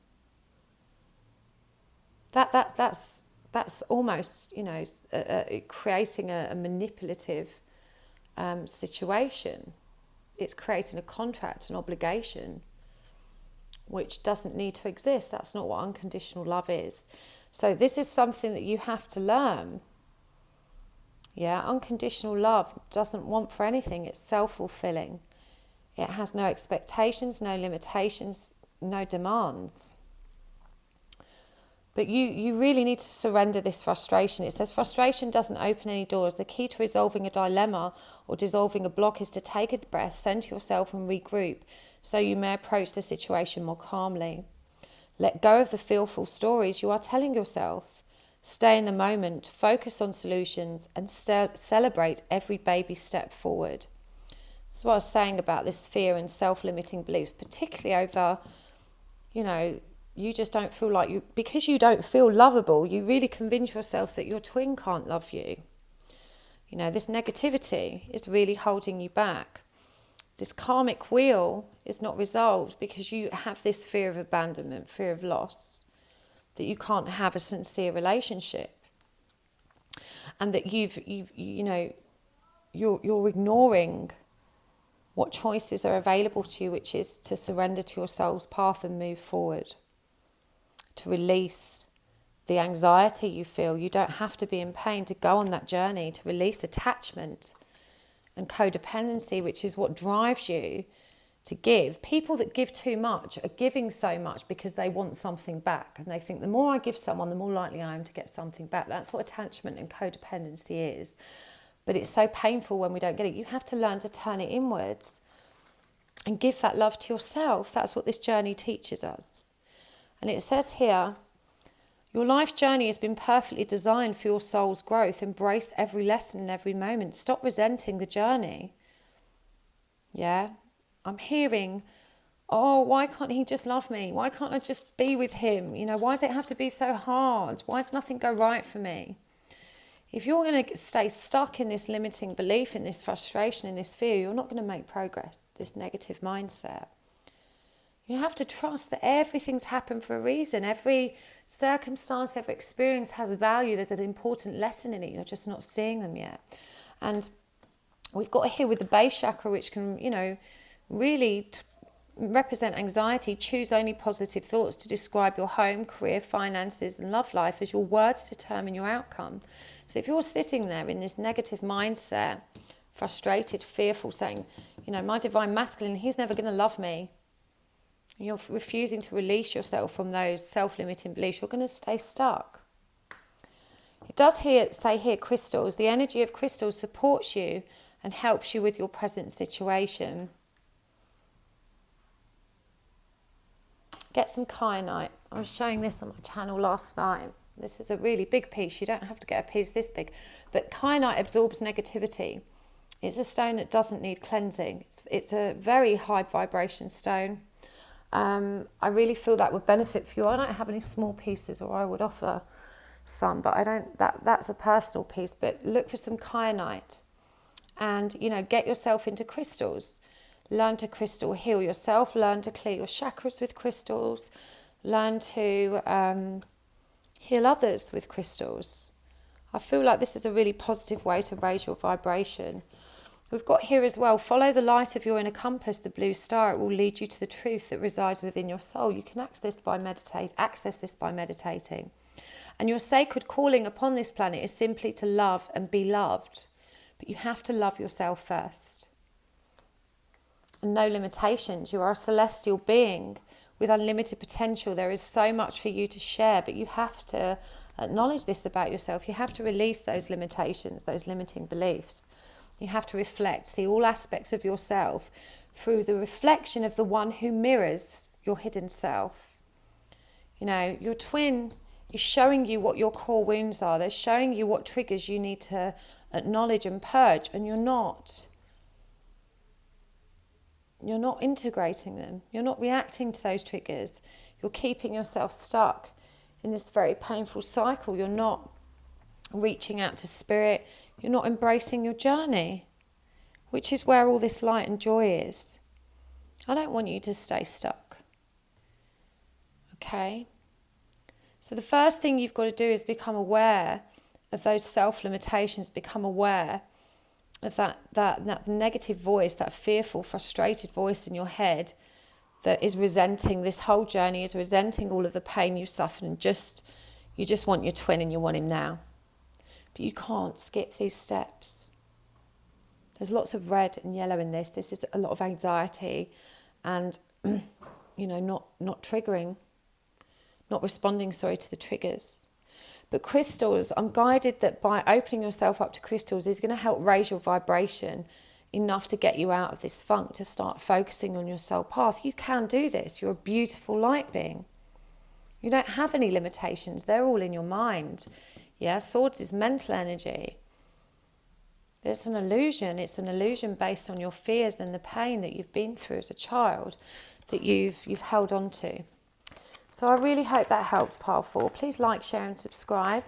That's almost, you know, creating a manipulative situation. It's creating a contract, an obligation, which doesn't need to exist. That's not what unconditional love is. So this is something that you have to learn. Yeah, unconditional love doesn't want for anything. It's self-fulfilling. It has no expectations, no limitations, no demands. But you really need to surrender this frustration. It says frustration doesn't open any doors. The key to resolving a dilemma or dissolving a block is to take a breath, center yourself and regroup so you may approach the situation more calmly. Let go of the fearful stories you are telling yourself. Stay in the moment, focus on solutions and celebrate every baby step forward. That's what I was saying about this fear and self-limiting beliefs, particularly over, you know, you just don't feel like you, because you don't feel lovable, you really convince yourself that your twin can't love you. You know, this negativity is really holding you back. This karmic wheel is not resolved because you have this fear of abandonment, fear of loss, that you can't have a sincere relationship. And that you're ignoring what choices are available to you, which is to surrender to your soul's path and move forward. To release the anxiety you feel. You don't have to be in pain to go on that journey, to release attachment and codependency, which is what drives you to give. People that give too much are giving so much because they want something back. And they think the more I give someone, the more likely I am to get something back. That's what attachment and codependency is. But it's so painful when we don't get it. You have to learn to turn it inwards and give that love to yourself. That's what this journey teaches us. And it says here, your life journey has been perfectly designed for your soul's growth. Embrace every lesson in every moment. Stop resenting the journey. Yeah, I'm hearing, oh, why can't he just love me? Why can't I just be with him? You know, why does it have to be so hard? Why does nothing go right for me? If you're going to stay stuck in this limiting belief, in this frustration, in this fear, you're not going to make progress, this negative mindset. You have to trust that everything's happened for a reason. Every circumstance, every experience has value. There's an important lesson in it. You're just not seeing them yet. And we've got here with the base chakra, which can, you know, really represent anxiety, choose only positive thoughts to describe your home, career, finances and love life, as your words determine your outcome. So if you're sitting there in this negative mindset, frustrated, fearful, saying, you know, my divine masculine, he's never going to love me, and you're refusing to release yourself from those self-limiting beliefs, you're going to stay stuck. It does say here, crystals. The energy of crystals supports you and helps you with your present situation. Get some kyanite. I was showing this on my channel last night. This is a really big piece. You don't have to get a piece this big. But kyanite absorbs negativity. It's a stone that doesn't need cleansing. It's a very high vibration stone. I really feel that would benefit for you. I don't have any small pieces, or I would offer some, but I don't. That's a personal piece. But look for some kyanite, and you know, get yourself into crystals. Learn to crystal heal yourself. Learn to clear your chakras with crystals. Learn to heal others with crystals. I feel like this is a really positive way to raise your vibration. We've got here as well, follow the light of your inner compass, the blue star. It will lead you to the truth that resides within your soul. You can access this by meditating. And your sacred calling upon this planet is simply to love and be loved. But you have to love yourself first. And no limitations. You are a celestial being with unlimited potential. There is so much for you to share, but you have to acknowledge this about yourself. You have to release those limitations, those limiting beliefs. You have to reflect, see all aspects of yourself through the reflection of the one who mirrors your hidden self. You know, your twin is showing you what your core wounds are. They're showing you what triggers you need to acknowledge and purge, and you're not integrating them. You're not reacting to those triggers. You're keeping yourself stuck in this very painful cycle. You're not reaching out to spirit. You're not embracing your journey, which is where all this light and joy is. I don't want you to stay stuck. Okay? So the first thing you've got to do is become aware of those self-limitations, become aware of that negative voice, that fearful, frustrated voice in your head that is resenting this whole journey, is resenting all of the pain you've suffered, and you just want your twin and you want him now. But you can't skip these steps. There's lots of red and yellow in this. This is a lot of anxiety and, you know, not triggering, not responding, to the triggers. But crystals, I'm guided that by opening yourself up to crystals is going to help raise your vibration enough to get you out of this funk, to start focusing on your soul path. You can do this. You're a beautiful light being. You don't have any limitations. They're all in your mind. Yeah, swords is mental energy. It's an illusion. It's an illusion based on your fears and the pain that you've been through as a child that you've held on to. So I really hope that helped, Pile 4. Please like, share and subscribe.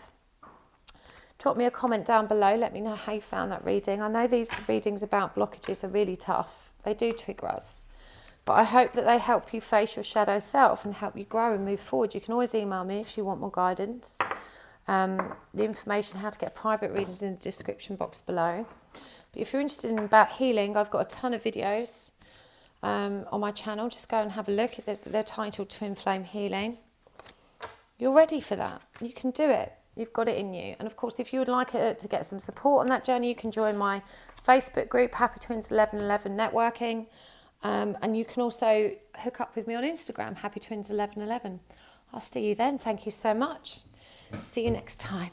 Drop me a comment down below. Let me know how you found that reading. I know these readings about blockages are really tough. They do trigger us. But I hope that they help you face your shadow self and help you grow and move forward. You can always email me if you want more guidance. The information how to get private readings in the description box below. But if you're interested in about healing, I've got a ton of videos on my channel. Just go and have a look. They're titled Twin Flame Healing. You're ready for that. You can do it. You've got it in you. And of course, if you would like to get some support on that journey, you can join my Facebook group, Happy Twins 1111 Networking. And you can also hook up with me on Instagram, Happy Twins 1111. I'll see you then. Thank you so much. See you next time.